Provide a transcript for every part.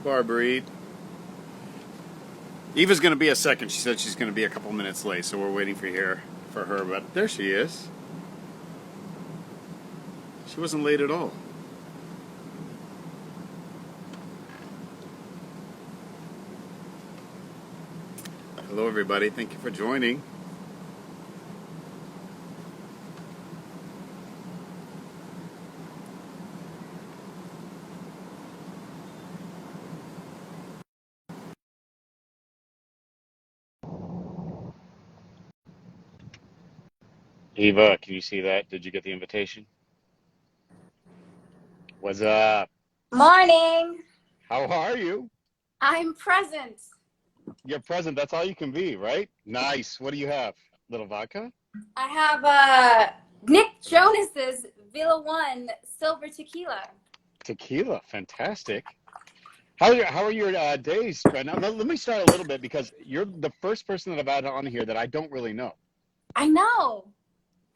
Barbara. Eva's going to be a second. She said she's going to be a couple minutes late, so we're waiting for her. But there she is. She wasn't late at all. Hello, everybody. Thank you for joining. Eva, can you see that? Did you get the invitation? What's up? Morning. How are you? I'm present. You're present. That's all you can be, right? Nice. What do you have? Little vodka? I have Nick Jonas's Villa One Silver Tequila. Tequila. Fantastic. How are your days? Now, let me start a little bit because you're the first person that I've had on here that I don't really know. I know.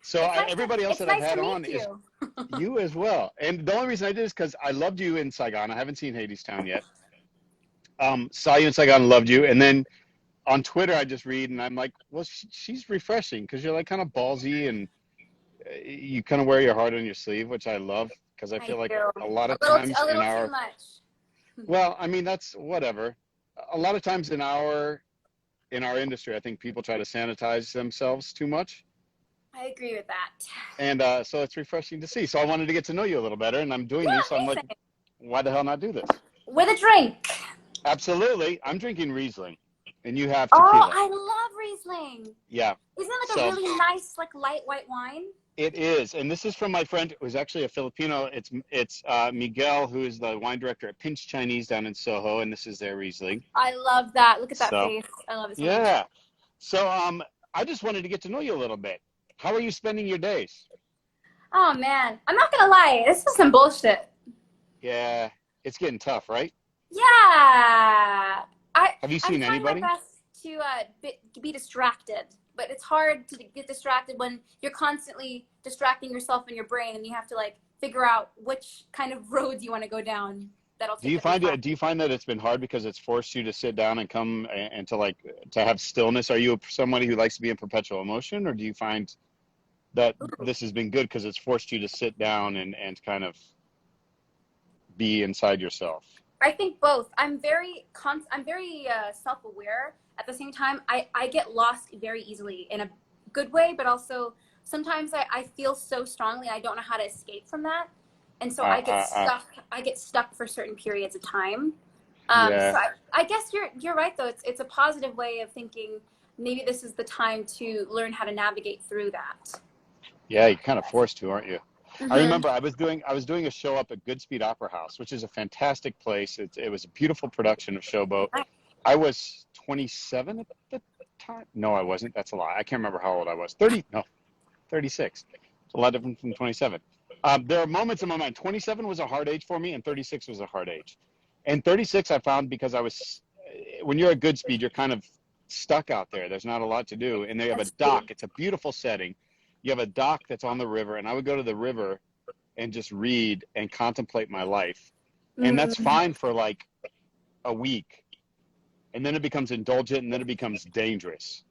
So everybody else that I've nice had to on meet is you. you as well. And the only reason I did is because I loved you in Saigon. I haven't seen Hadestown yet. Saw you in Saigon, loved you. And then on Twitter, I just read and I'm like, well, she's refreshing because you're like kind of ballsy and you kind of wear your heart on your sleeve, which I love because I I feel like do. a lot of times A in little too our, much. well, I mean, that's whatever. A lot of times in our industry, I think people try to sanitize themselves too much. I agree with that. And so it's refreshing to see. So I wanted to get to know you a little better, and I'm doing Yeah, these. So I'm like, amazing. why the hell not do this? With a drink. Absolutely. I'm drinking Riesling, and you have Oh, tequila. I love Riesling. Yeah. Isn't it like a So really nice, like light white wine? it is. And this is from my friend who's actually a Filipino. It's Miguel, who is the wine director at Pinch Chinese down in Soho, and this is their Riesling. I love that. Look at that So face. I love it so much. yeah. So I just wanted to get to know you a little bit. How are you spending your days? Oh man, I'm not gonna lie. This is some bullshit. Yeah, it's getting tough, right? Yeah, Have you I'm seen trying my anybody? best to be distracted, but it's hard to get distracted when you're constantly distracting yourself in your brain, and you have to like figure out which kind of roads you want to go down. That'll Do take you up your find time. it? Do you find that it's been hard because it's forced you to sit down and come and to like to have stillness? Are you somebody who likes to be in perpetual emotion, or do you find that Ooh. this has been good because it's forced you to sit down and kind of be inside yourself? I think both. I'm very self-aware. At the same time, I get lost very easily in a good way, but also sometimes I feel so strongly I don't know how to escape from that. And so Uh, uh, uh, I get stuck for certain periods of time. yeah, I guess you're right though. It's a positive way of thinking. Maybe this is the time to learn how to navigate through that. yeah, you're kind of forced to, aren't you? I Mm-hmm. remember I was doing a show up at Goodspeed Opera House, which is a fantastic place. It was a beautiful production of Showboat. I was 27 at the time. No, I wasn't. That's a lie. I can't remember how old I was. 30, no, 36. It's a lot different from 27. There are moments in my mind. 27 was a hard age for me, and 36 was a hard age. And 36 I found because when you're at Goodspeed, you're kind of stuck out there. There's not a lot to do. And they have a That's true. dock. It's a beautiful setting. You have a dock that's on the river, and I would go to the river and just read and contemplate my life. And that's Mm, fine for like a week. And then it becomes indulgent and then it becomes dangerous.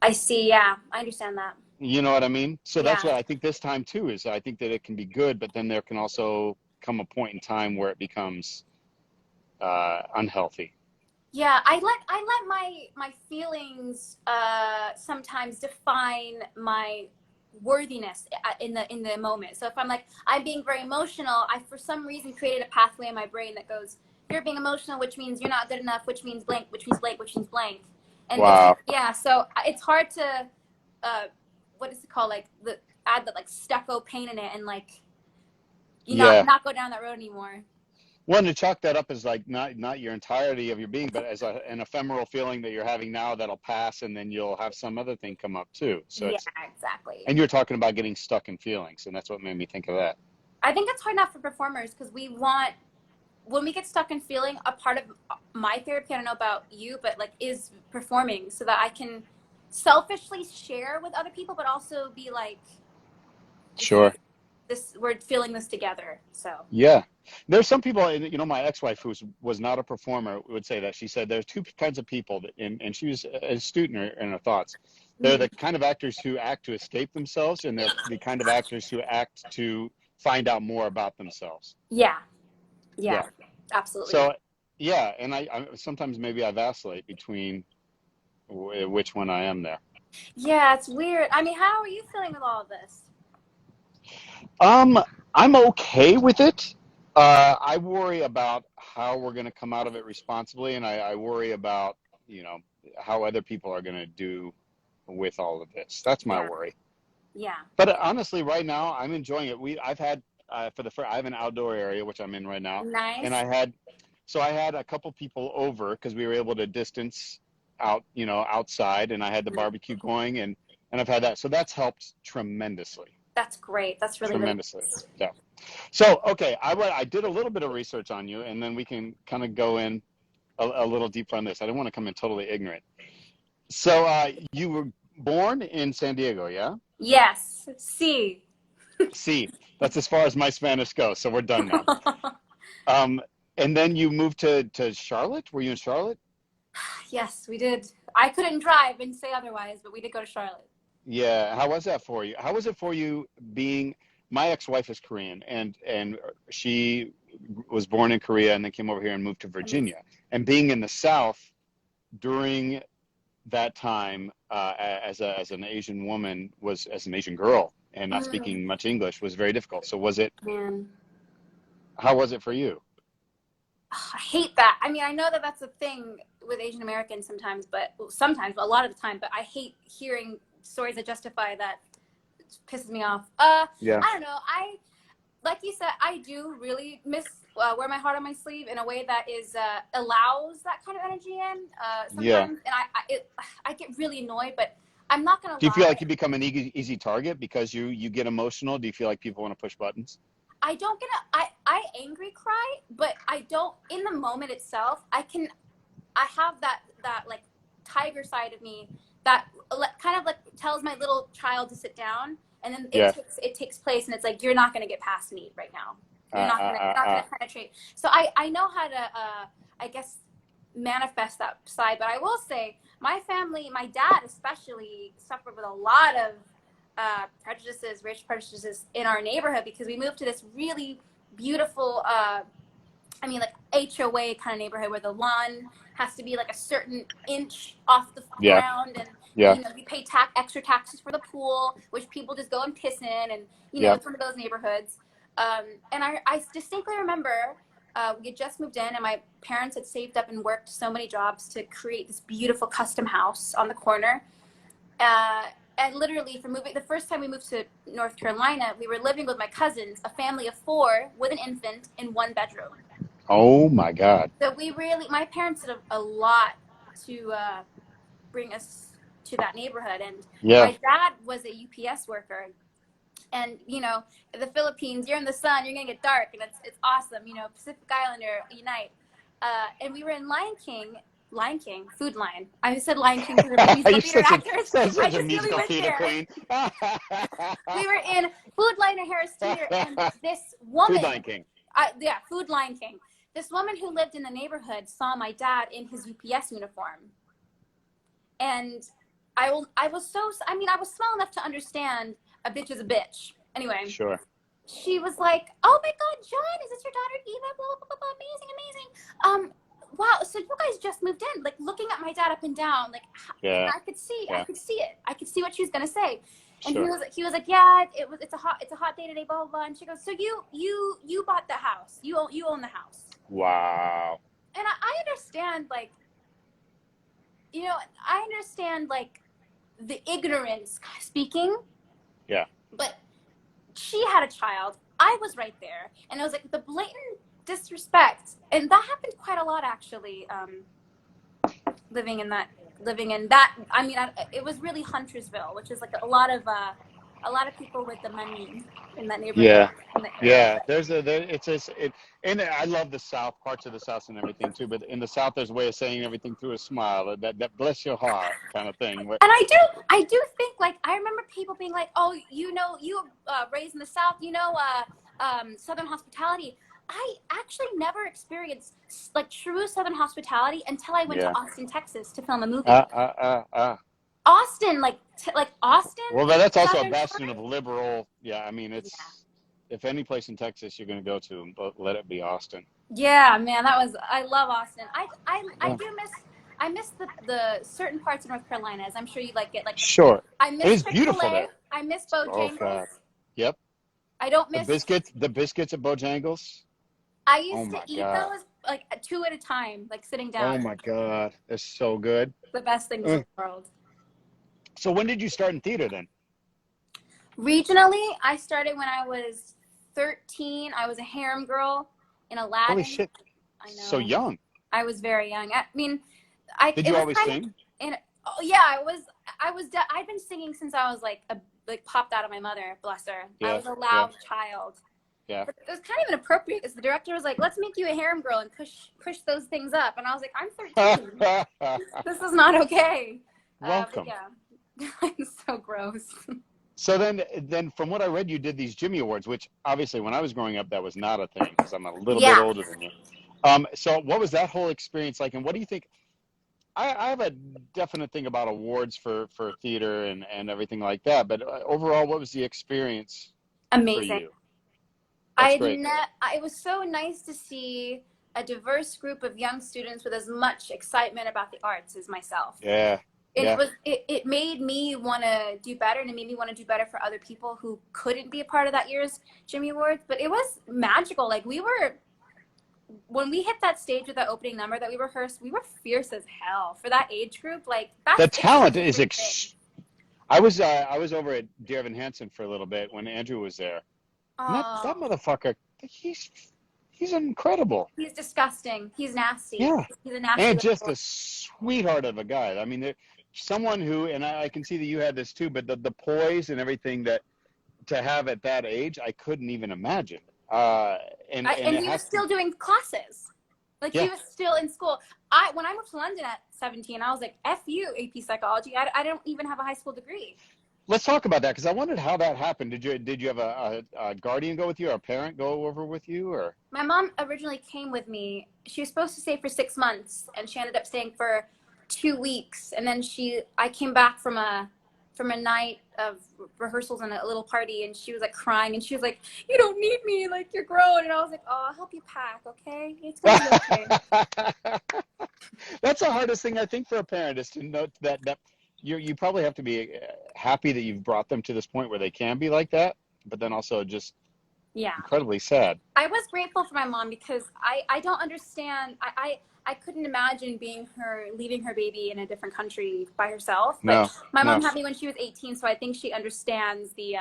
I see. Yeah, I understand that. You know what I mean? So that's Yeah. what I think this time too is I think that it can be good, but then there can also come a point in time where it becomes unhealthy. Yeah, I let my feelings sometimes define my worthiness in the moment. So if I'm like I'm being very emotional, I for some reason created a pathway in my brain that goes, you're being emotional, which means you're not good enough, which means blank, which means blank, which means blank. And it's Wow. yeah, so it's hard to what is it called, like the add that like stucco pain in it and like you Yeah. not go down that road anymore. One to chalk that up as like not your entirety of your being, but as an ephemeral feeling that you're having now that'll pass, and then you'll have some other thing come up too. So Yeah, it's exactly. and you're talking about getting stuck in feelings, and that's what made me think of that. I think it's hard enough for performers because we want when we get stuck in feeling, a part of my therapy, I don't know about you, but like is performing so that I can selfishly share with other people, but also be like, this is Sure. this we're feeling this together. So Yeah. There's some people, and my ex-wife, who was not a performer, would say that. She said there's two kinds of people, and she was astute in her thoughts. They're Mm. the kind of actors who act to escape themselves, and they're the kind of actors who act to find out more about themselves. Yeah, yeah, Yeah. absolutely. So, yeah, and I sometimes maybe I vacillate between which one I am there. Yeah, it's weird. I mean, how are you feeling with all of this? Um, I'm okay with it. I worry about how we're going to come out of it responsibly, and I worry about, you know, how other people are going to do with all of this. That's my Yeah, worry. yeah. But honestly, right now, I'm enjoying it. I've had I have an outdoor area which I'm in right now, and Nice. I had a couple people over because we were able to distance out, outside, and I had the barbecue going, and I've had that, so that's helped tremendously, That's great. That's really, really tremendously. nice. Yeah. So, okay, I did a little bit of research on you, and then we can kind of go in a little deeper on this. I don't want to come in totally ignorant. So, you were born in San Diego, yeah? Yes. See. See, that's as far as my Spanish goes. So we're done now. Um, and then you moved to Charlotte. Were you in Charlotte? Yes, we did. I couldn't drive and say otherwise, but we did go to Charlotte. Yeah. How was that for you? How was it for you being? My ex-wife is Korean, and she was born in Korea and then came over here and moved to Amazing. Virginia. And being in the South during that time, as an Asian woman, was as an Asian girl and not Mm, speaking much English, was very difficult. So was it? man. How was it for you? I hate that. I mean, I know that that's a thing with Asian Americans sometimes, but sometimes, a lot of the time, but I hate hearing stories that justify that. It pisses me off. Yeah. I don't know. Like you said, I do really miss wear my heart on my sleeve in a way that is allows that kind of energy in. Yeah. Sometimes, and I get really annoyed, but I'm not gonna Do you feel lie. like you become an easy target because you get emotional? Do you feel like people want to push buttons? I don't get I angry cry, but I don't in the moment itself. I have that like tiger side of me that kind of like tells my little child to sit down, and then Yeah. it takes place, and it's like you're not gonna get past me right now. Uh, uh, You're uh, not uh. gonna penetrate. So I know how to I guess manifest that side, but I will say my family, my dad especially, suffered with a lot of prejudices, racial prejudices in our neighborhood because we moved to this really beautiful I mean, like HOA kind of neighborhood where the lawn has to be like a certain inch off the Yeah. ground, and Yeah. you pay extra taxes for the pool, which people just go and piss in, and Yeah. it's one of those neighborhoods. And I distinctly remember we had just moved in, and my parents had saved up and worked so many jobs to create this beautiful custom house on the corner. And literally, the first time we moved to North Carolina, we were living with my cousins, a family of 4 with an infant in 1 bedroom. Oh my God. So my parents did a lot to bring us to that neighborhood. And Yeah. my dad was a UPS worker. And, the Philippines, you're in the sun, you're going to get dark, and it's awesome. Pacific Islander, unite. And we were in Lion King, Food Lion. I said Lion King because we're musical You're theater such a actors. I such a just really musical went theater there. queen. We were in Food Lion at Harris Theater, and this Food woman, Lion King. Food Lion King. This woman who lived in the neighborhood saw my dad in his UPS uniform, and I was small enough to understand a bitch is a bitch. Anyway, Sure. she was like, "Oh my God, John, is this your daughter Eva? Blah blah blah, blah. Amazing. Wow. So you guys just moved in?" Like looking at my dad up and down, like Yeah. I could see Yeah. it. I could see what she was gonna say. And Sure. he was like, "Yeah, it's a hot day today, blah blah blah." And she goes, "So you bought the house? You own the house?" Wow. And I understand, like, I understand like the ignorance speaking. Yeah. But she had a child. I was right there, and it was like the blatant disrespect, and that happened quite a lot actually. Living in that. I mean, it was really Huntersville, which is like a lot of people with the money in that neighborhood Yeah. in the area. Yeah, and I love the South, parts of the South and everything too. But in the South, there's a way of saying everything through a smile, that bless your heart kind of thing. And I do think, like, I remember people being like, "Oh, you raised in the South, Southern hospitality. I actually never experienced like true Southern hospitality until I went to Yeah. Austin, Texas to film a movie. Austin, like Austin, Well, that's also a Southern bastion Charm. of liberal. Yeah, I mean, Yeah. if any place in Texas you're going to go to, but let it be Austin. Yeah, man, I love Austin. I Yeah. do miss the certain parts of North Carolina, as I'm sure you like it. Like Sure. I It miss is beautiful Chick-fil-A. there. I miss Oh Bojangles. God. Yep. I don't miss. The biscuits at Bojangles. I Oh used to my eat God. those like two at a time, like sitting Oh down. my God. They're so good. The best things in the world. So when did you start in theater then? Regionally, I started when I was 13. I was a harem girl in Aladdin. Holy shit. I know. So young. I was very young. I mean, Did it you was always kind sing? of, and oh yeah, I've been singing since I was like popped out of my mother, bless her. I Yeah. was a loud child. Yeah. But it was kind of inappropriate because the director was like, "Let's make you a harem girl and push those things up," and I was like, "I'm 13. This is not okay." Welcome. But yeah, it's so gross. So then from what I read, you did these Jimmy Awards, which obviously when I was growing up, that was not a thing because I'm a little bit Yeah. older than you. So what was that whole experience like? And what do you think? I have a definite thing about awards for theater and everything like that. But overall, what was the experience Amazing. for you? That's great. It was so nice to see a diverse group of young students with as much excitement about the arts as myself. Yeah. It made me want to do better, and it made me want to do better for other people who couldn't be a part of that year's Jimmy Awards. But it was magical. Like when we hit that stage with that opening number that we rehearsed, we were fierce as hell for that age group. Like the talent is I was over at Dear Evan Hansen for a little bit when Andrew was there. And that motherfucker, he's incredible. He's disgusting. He's nasty. Yeah. He's a nasty. And just a sweetheart of a guy. I mean, someone who, and I can see that you had this too, but the poise and everything that to have at that age, I couldn't even imagine. And he was still doing classes. Like he was still in school. When I moved to London at 17, I was like, F you, AP Psychology. I don't even have a high school degree. Let's talk about that because I wondered how that happened. Did you have a guardian go with you or a parent go over with you? Or my mom originally came with me. She was supposed to stay for 6 months, and she ended up staying for 2 weeks. And then I came back from a night of rehearsals and a little party, and she was like crying, and she was like, "You don't need me, like you're grown." And I was like, "Oh, I'll help you pack, okay? It's gonna be okay." That's the hardest thing I think for a parent is to note that you probably have to be happy that you've brought them to this point where they can be like that, but then also just incredibly sad. I was grateful for my mom because I don't understand. I couldn't imagine leaving her baby in a different country by herself. But my mom had me when she was 18, so I think she understands the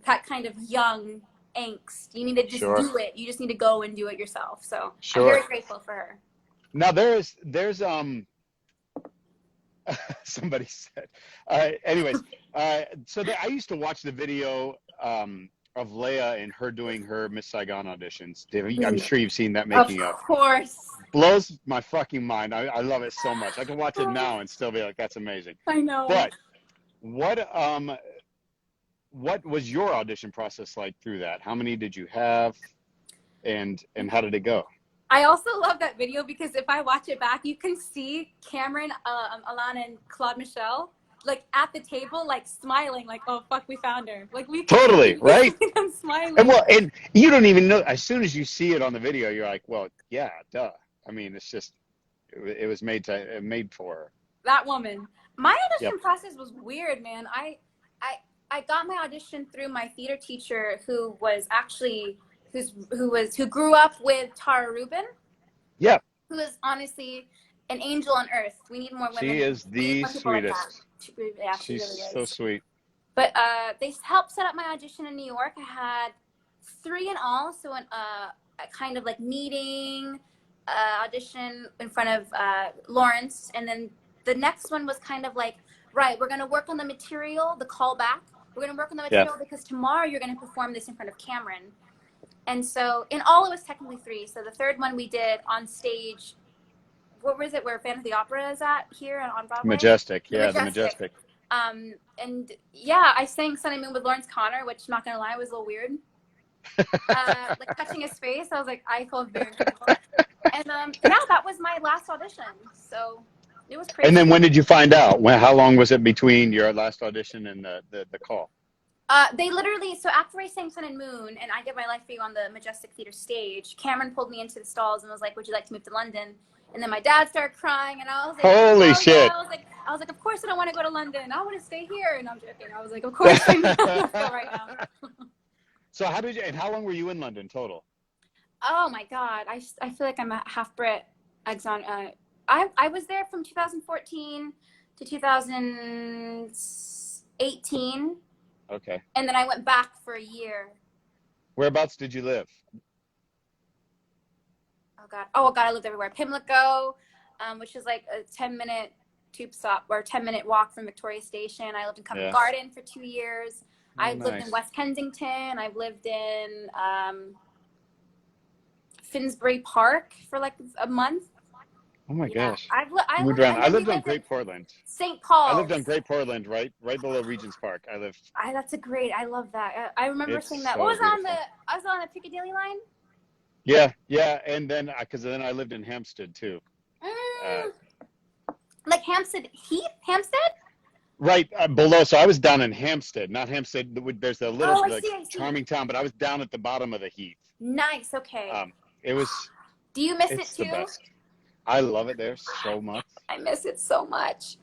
that kind of young angst. You need to just do it. You just need to go and do it yourself. So I'm very grateful for her. Now there's somebody said. Anyways, so I used to watch the video of Leia and her doing her Miss Saigon auditions. I'm sure you've seen that making up. Of course. Blows my fucking mind. I love it so much. I can watch it now and still be like, that's amazing. I know. But what was your audition process like through that? How many did you have, and how did it go? I also love that video because if I watch it back, you can see Cameron, Alana, and Claude Michelle like at the table, like smiling, like, "Oh fuck, we found her!" Like we right? I'm smiling. And you don't even know. As soon as you see it on the video, you're like, "Well, yeah, duh." I mean, it's just it was made for her. That woman. My audition process was weird, man. I got my audition through my theater teacher, who was actually who grew up with Tara Rubin. Yeah. Who is honestly an angel on earth. We need more women. She is the sweetest. Like She's really is. So sweet. But they helped set up my audition in New York. I had 3 in all, so a kind of like meeting, audition in front of Lawrence, and then the next one was kind of like, right, we're going to work on the material, the callback. We're going to work on the material because tomorrow you're going to perform this in front of Cameron. And so in all, it was technically 3. So the third one we did on stage. What was it? Where Phantom of the Opera is at here on Broadway? Majestic. The Majestic. And yeah, I sang Sunny Moon with Lawrence Connor, which, not going to lie, was a little weird. like touching his face. I was like, I felt very comfortable. And yeah, that was my last audition. So it was And crazy. then when did you find out? How long was it between your last audition and the call? They literally, so after I sang Sun and Moon and I Get My Life For You on the Majestic Theater stage, Cameron pulled me into the stalls and was like, would you like to move to London? And then my dad started crying and I was like, Holy oh yeah. shit. I was like, of course I don't want to go to London. I want to stay here. And I'm joking. I was like, of course I want to go right now. So how long were you in London total? Oh my God. I feel like I'm a half Brit exon. I was there from 2014 to 2018. Okay. And then I went back for a year. Whereabouts did you live? Oh God, I lived everywhere. Pimlico, which is like a 10-minute tube stop or 10-minute walk from Victoria Station. I lived in Covent Yeah. Garden for 2 years. Oh, I've lived in nice. West Kensington. I've lived in Finsbury Park for like a month. Oh my Yeah, gosh. I Moved lived, around. and I then we lived on lived in Great Portland. St. I lived on Paul's. Great Portland, right below Regent's Park. I lived. That's a great. I love that. I remember It's seeing that. What so was on the? beautiful. I was on the Piccadilly line. Yeah, yeah, and then because then I lived in Hampstead too. Uh, Mm, like Hampstead Heath, Hampstead. right below. So I was down in Hampstead, not Hampstead. There's a little Oh, I like see. I see. charming town, but I was down at the bottom of the heath. Nice. Okay. It was. Do you miss it It's the too? best. I love it there so much. I miss it so much.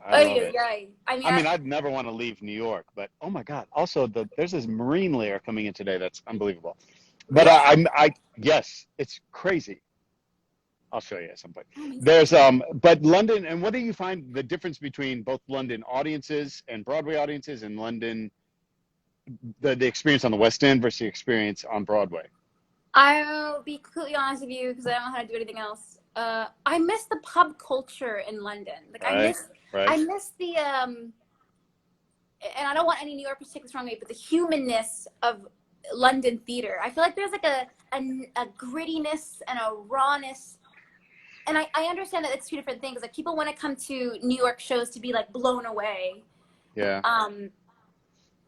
I Oh love yeah, it. yeah. I mean, I mean, I'd never want to leave New York, but oh my God! Also, there's this marine layer coming in today that's unbelievable. But really yes, it's crazy. I'll show you at some point. amazing. There's but London, and what do you find the difference between both London audiences and Broadway audiences and London, the experience on the West End versus the experience on Broadway? I'll be completely honest with you because I don't know how to do anything else. I miss the pub culture in London. Like Right, I right. miss the and I don't want any New Yorkers to take this wrong way, but the humanness of London theater. I feel like there's like a grittiness and a rawness. And I understand that it's two different things. Like people want to come to New York shows to be like blown away. Yeah,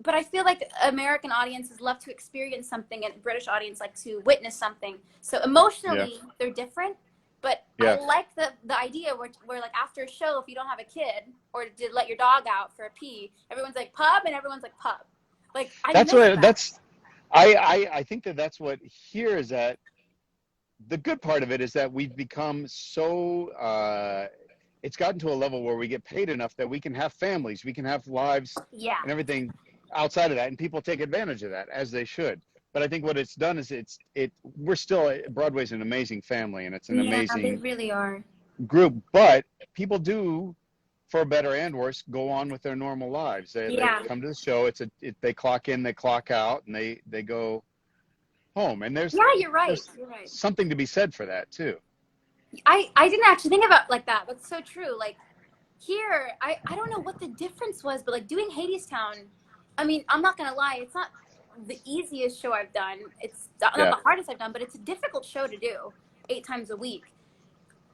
But I feel like American audiences love to experience something and British audience like to witness something. So yeah, emotionally, they're different. But I yeah. like the idea where like after a show, if you don't have a kid or to let your dog out for a pee, everyone's like pub and everyone's like pub. Like I That's miss what that. that's. I think that's what here is that the good part of it is that we've become so it's gotten to a level where we get paid enough that we can have families, we can have lives Yeah. and everything outside of that, and people take advantage of that as they should. But I think what it's done is we're still Broadway's an amazing family and it's an Yeah, they amazing really are. group, but people do, for better and worse, go on with their normal lives. They Yeah. come to the show. They clock in, they clock out, and they go home. And Yeah, you're right. there's You're right. something to be said for that too. I didn't actually think about it like that, but it's so true. Like here, I don't know what the difference was, but like doing Hadestown, I mean, I'm not gonna lie, it's not the easiest show I've done. It's not Yeah, the hardest I've done, but it's a difficult show to do 8 times a week.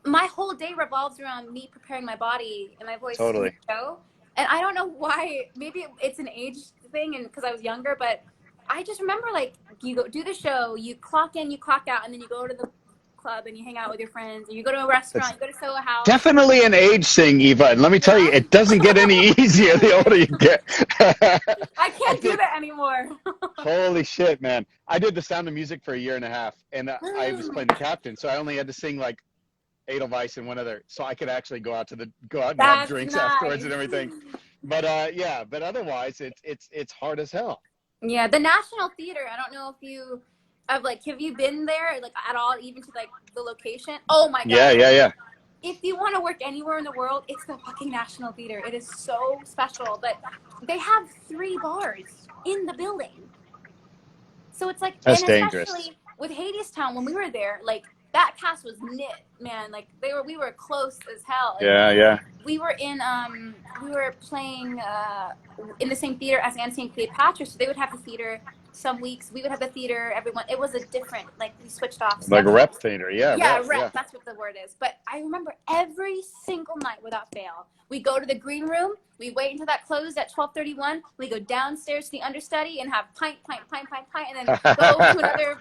My whole day revolves around me preparing my body and my voice for the totally. show. And I don't know why, maybe it's an age thing and because I was younger, but I just remember like you go do the show, you clock in, you clock out, and then you go to the club and you hang out with your friends, or you go to a That's restaurant, you go to Soho House. definitely an age thing, Eva. And let me tell you, Yeah. it doesn't get any easier the older you get. I I can't do did. that anymore. Holy shit, man! I did The Sound of Music for a year and a half, and I was playing the captain, so I only had to sing like Edelweiss and one other, so I could actually go out and have That's drinks afterwards nice. and everything. But yeah, but otherwise, it's hard as hell. Yeah, the National Theater. I don't know if you have you been there like at all, even to like the location? Oh my Yeah, God. yeah, yeah. If you want to work anywhere in the world, it's the fucking National Theater. It is so special. But they have 3 bars in the building. So it's like, That's and dangerous. especially with Hadestown, when we were there, like that cast was knit, man. Like we were close as hell. And Yeah, yeah. we were we were playing in the same theater as Antony and Cleopatra, so they would have the theater some weeks we would have the theater. Everyone, it was a different, like we switched off. So Like a rep theater. Yeah, yeah, rep. rep. Yeah. That's what the word is. But I remember every single night without fail, we go to the green room. We wait until that closed at 12:31. We go downstairs to the understudy and have pint, and then go to another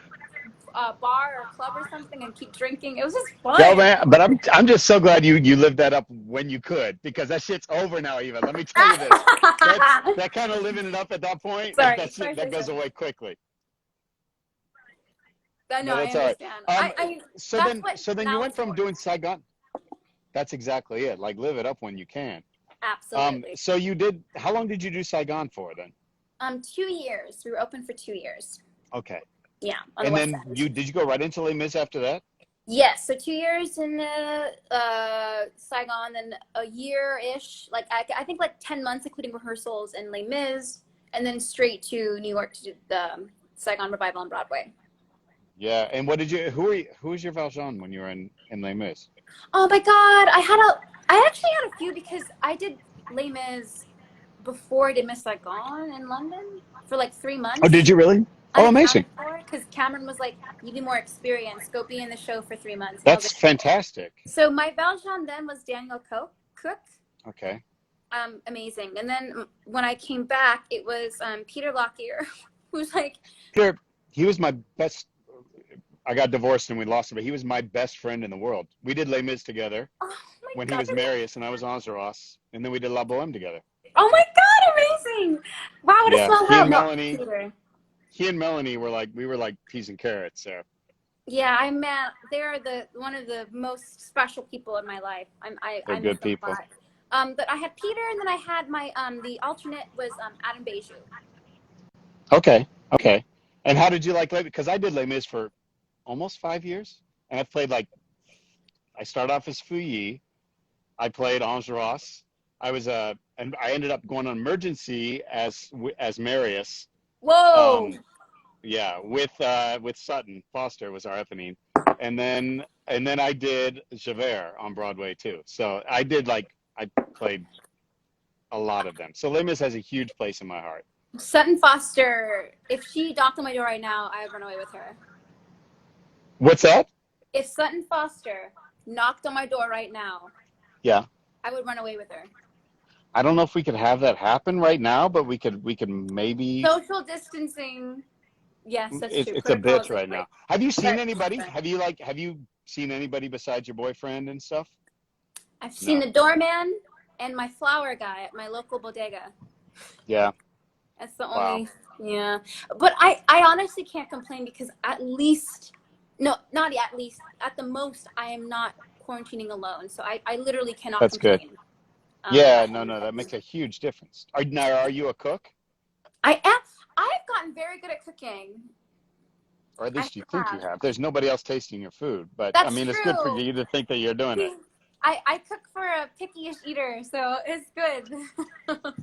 bar or club or something and keep drinking. It was just Yo, fun. man, but I'm just so glad you lived that up when you could, because that shit's over now. Even let me tell you this, that kind of living it up at that point, that goes away quickly. No, No, I that's all right. understand. So That's then what so then you now went is from for. doing Saigon. That's exactly it. Like live it up when you can. Absolutely. So you did. How long did you do Saigon for then? 2 years. We were open for 2 years. Okay. Yeah, on the And West then End. did you go right into Les Mis after that? Yes, so 2 years in Saigon, then a year-ish, like I think like 10 months, including rehearsals in Les Mis, and then straight to New York to do the Saigon Revival on Broadway. Yeah. And who was your Valjean when you were in Les Mis? Oh my God, I actually had a few because I did Les Mis before I did Miss Saigon in London for like 3 months. Oh, did you really? Oh, amazing. Because Cameron was like, you need more experience. Go be in the show for 3 months. That's fantastic. So my Valjean then was Daniel Cook. Okay. Amazing. And then when I came back, it was Peter Lockyer, who's like... He was my best... I got divorced and we lost him, but he was my best friend in the world. We did Les Mis together when he was Marius and I was Enjolras, and then we did La Boheme together. Oh my God, amazing! Wow, what a small world. He and Melanie were like, we were like peas and carrots. So. Yeah, they're one of the most special people in my life. They're good people. But I had Peter, and then I had my the alternate was Adam Beju. Okay. And how did you like Les Mis? Because I did Les Mis for almost 5 years, and I played I started off as Fouilly. I played Enjolras. And I ended up going on Emergency as Marius. Whoa. Yeah, with Sutton Foster was our Eponine, and then I did Javert on Broadway too. So I played a lot of them. So Les Mis has a huge place in my heart. Sutton Foster, if she knocked on my door right now, I would run away with her. What's that? If Sutton Foster knocked on my door right now, yeah, I would run away with her. I don't know if we could have that happen right now, but we could maybe. Social distancing. Yes, that's true. It's a bitch right now. Have you seen anybody? Have you seen anybody besides your boyfriend and stuff? I've seen the doorman and my flower guy at my local bodega. Yeah. That's the only, yeah. But I honestly can't complain because at the most, I am not quarantining alone. So I literally cannot complain. That's good. Yeah, no, that makes a huge difference. Are you a cook? I am. I've gotten very good at cooking. Or at least you think you have. There's nobody else tasting your food. But, That's it's good for you to think that you're doing it. I cook for a picky-ish eater, so it's good.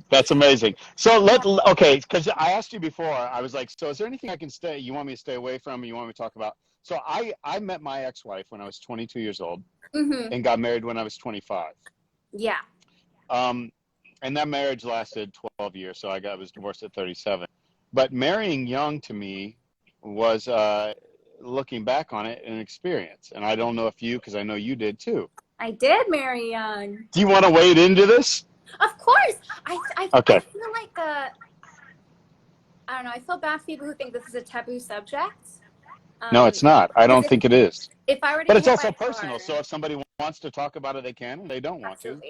That's amazing. So because I asked you before, I was like, so is there anything you want me to stay away from, you want me to talk about? So I met my ex-wife when I was 22 years old and got married when I was 25. Yeah. And that marriage lasted 12 years, so I was divorced at 37. But marrying young to me was, looking back on it, an experience. And I don't know if because I know you did too. I did marry young. Do you want to wade into this? Of course. I feel like, I don't know, I feel bad for people who think this is a taboo subject. No, it's not. I don't think it is. If I were to but it's also personal, so if somebody wants to talk about it, they can, and they don't want to.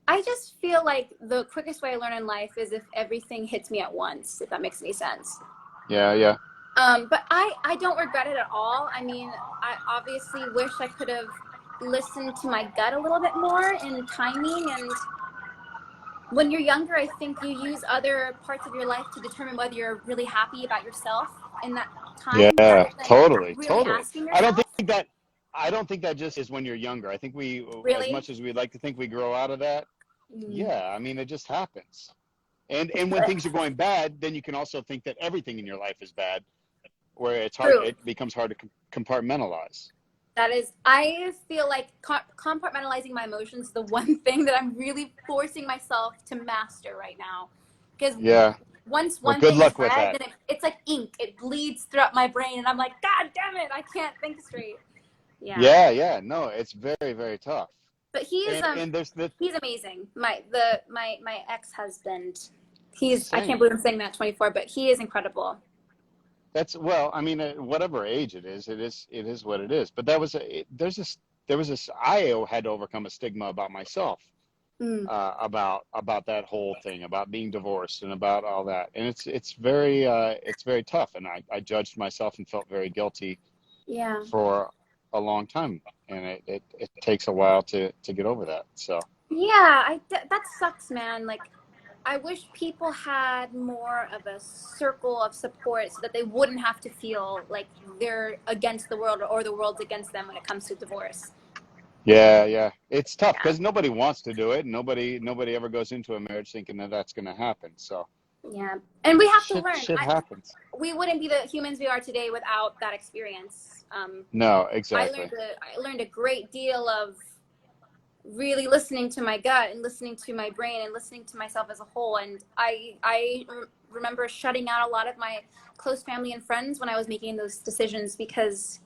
I just feel like the quickest way I learn in life is if everything hits me at once, if that makes any sense. Yeah. But I don't regret it at all. I mean, I obviously wish I could have listened to my gut a little bit more in timing. And when you're younger, I think you use other parts of your life to determine whether you're really happy about yourself in that time. Yeah, totally. I don't think that just is when you're younger. I think as much as we'd like to think we grow out of that, yeah, I mean, it just happens. And when things are going bad, then you can also think that everything in your life is bad, where it's hard. True. It becomes hard to compartmentalize. I feel like compartmentalizing my emotions is the one thing that I'm really forcing myself to master right now. Because once Well, one good thing is luck with red, that. then it's like ink. It bleeds throughout my brain, and I'm like, God damn it, I can't think straight. Yeah. Yeah, yeah. No, it's very, very tough. But And there's the he's amazing. My ex-husband. I can't same. believe I'm saying that 24, but he is incredible. That's well, I mean, whatever age it is what it is. But that was there was this. I had to overcome a stigma about myself, Mm. about that whole thing, about being divorced and about all that. And it's very tough. And I judged myself and felt very guilty Yeah. for a long time. And it takes a while to get over that. So Yeah, that sucks, man. Like, I wish people had more of a circle of support so that they wouldn't have to feel like they're against the world or the world's against them when it comes to divorce. yeah, yeah, it's tough Yeah. because nobody wants to do it. Nobody ever goes into a marriage thinking that that's going to happen. So Yeah. And we have to learn. shit happens. We wouldn't be the humans we are today without that experience. No, exactly. I learned a great deal of really listening to my gut and listening to my brain and listening to myself as a whole. And I remember shutting out a lot of my close family and friends when I was making those decisions because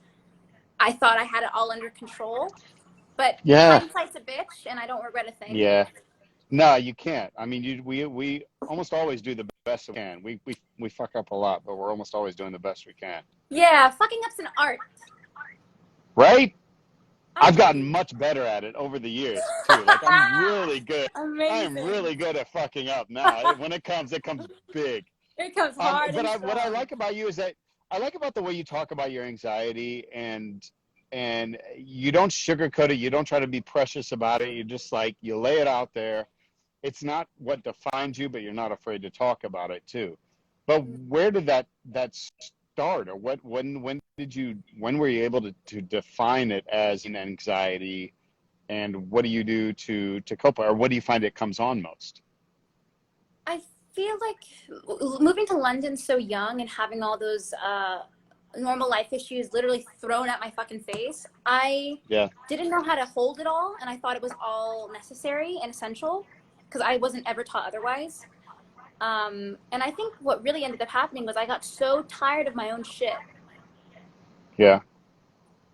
I thought I had it all under control. But Yeah, hindsight's a bitch, and I don't regret a thing. yeah. No, you can't. I mean, we almost always do the best we can. We fuck up a lot, but we're almost always doing the best we can. Yeah, fucking up's an art. Right? I I've gotten agree. much better at it over the years too. Like I'm really good. I am Amazing. really good at fucking up now. When it comes big. It comes hard But and what I strong. like about you is that I like about the way you talk about your anxiety and you don't sugarcoat it. You don't try to be precious about it. You just like you lay it out there. It's not what defines you, but you're not afraid to talk about it too. But where did that start, or when were you able to define it as an anxiety, and what do you do to cope, or what do you find it comes on most? I feel like moving to London so young and having all those normal life issues literally thrown at my fucking face, I Yeah, didn't know how to hold it all, and I thought it was all necessary and essential because I wasn't ever taught otherwise. And I think what really ended up happening was I got so tired of my own shit yeah.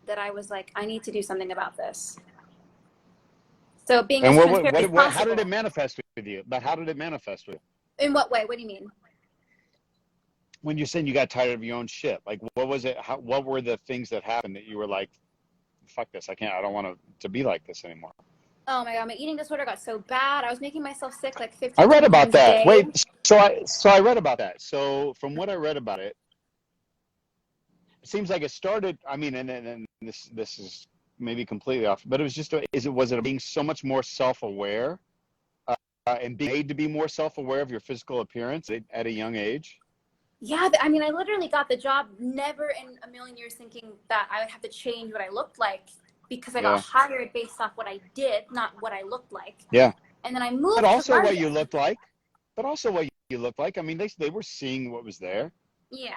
that I was like, I need to do something about this. So being And as transparent as how did it possible. manifest with you? But how did it manifest with you? In what way? What do you mean? When you're saying you got tired of your own shit, like what was it? What were the things that happened that you were like, fuck this, I don't want to be like this anymore? Oh my God, my eating disorder got so bad. I was making myself sick like I 15, read 20 about times a that. day. Wait, so I read about that. So from what I read about it, it seems like it started. I mean, and this is maybe completely off, but it was just was it being so much more self-aware, and being made to be more self-aware of your physical appearance at a young age? Yeah, I mean, I literally got the job, never in a million years thinking that I would have to change what I looked like because I got Yeah, hired based off what I did, not what I looked like. yeah. And then I But moved to also what you London. looked like. But also what you looked like. I mean, they were seeing what was there. Yeah.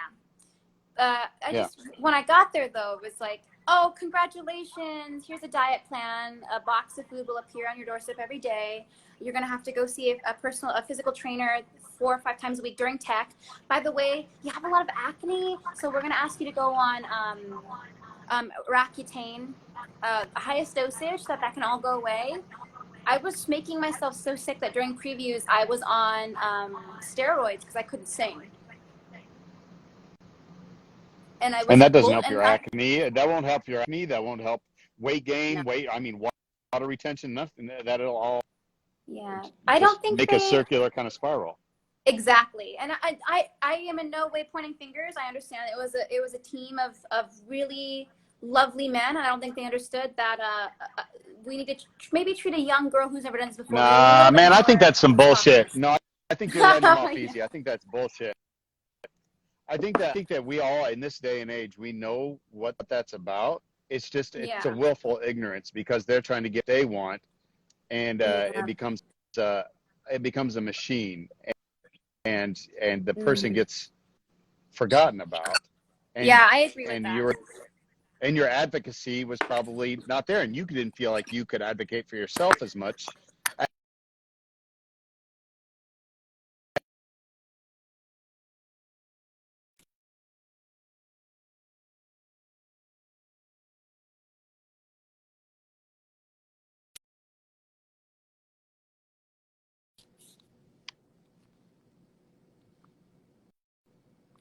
Yeah. When I got there though, it was like, oh, congratulations, here's a diet plan. A box of food will appear on your doorstep every day. You're going to have to go see a physical trainer 4 or 5 times a week during tech. By the way, you have a lot of acne, so we're going to ask you to go on Roaccutane, highest dosage so that can all go away. I was making myself so sick that during previews I was on steroids because I couldn't sing. And I And was that doesn't bull help and your acne. That won't help your acne. That won't help weight no. gain, water retention, nothing. That'll all Yeah. I just don't think make a circular kind of spiral. exactly. And I am in no way pointing fingers. I understand it was a team of really lovely men, and I don't think they understood that we need to maybe treat a young girl who's never done this before a Nah, little bit man, I think more that's some with bullshit. softness. No, I think you're letting them off Yeah. easy. I think that's bullshit. I think that we all in this day and age, we know what that's about. It's a Yeah. willful ignorance because they're trying to get what they want, and Yeah. uh, it becomes a machine, and the person Mhm. gets forgotten about, and Yeah, I agree with and that. your advocacy was probably not there, and you didn't feel like you could advocate for yourself as much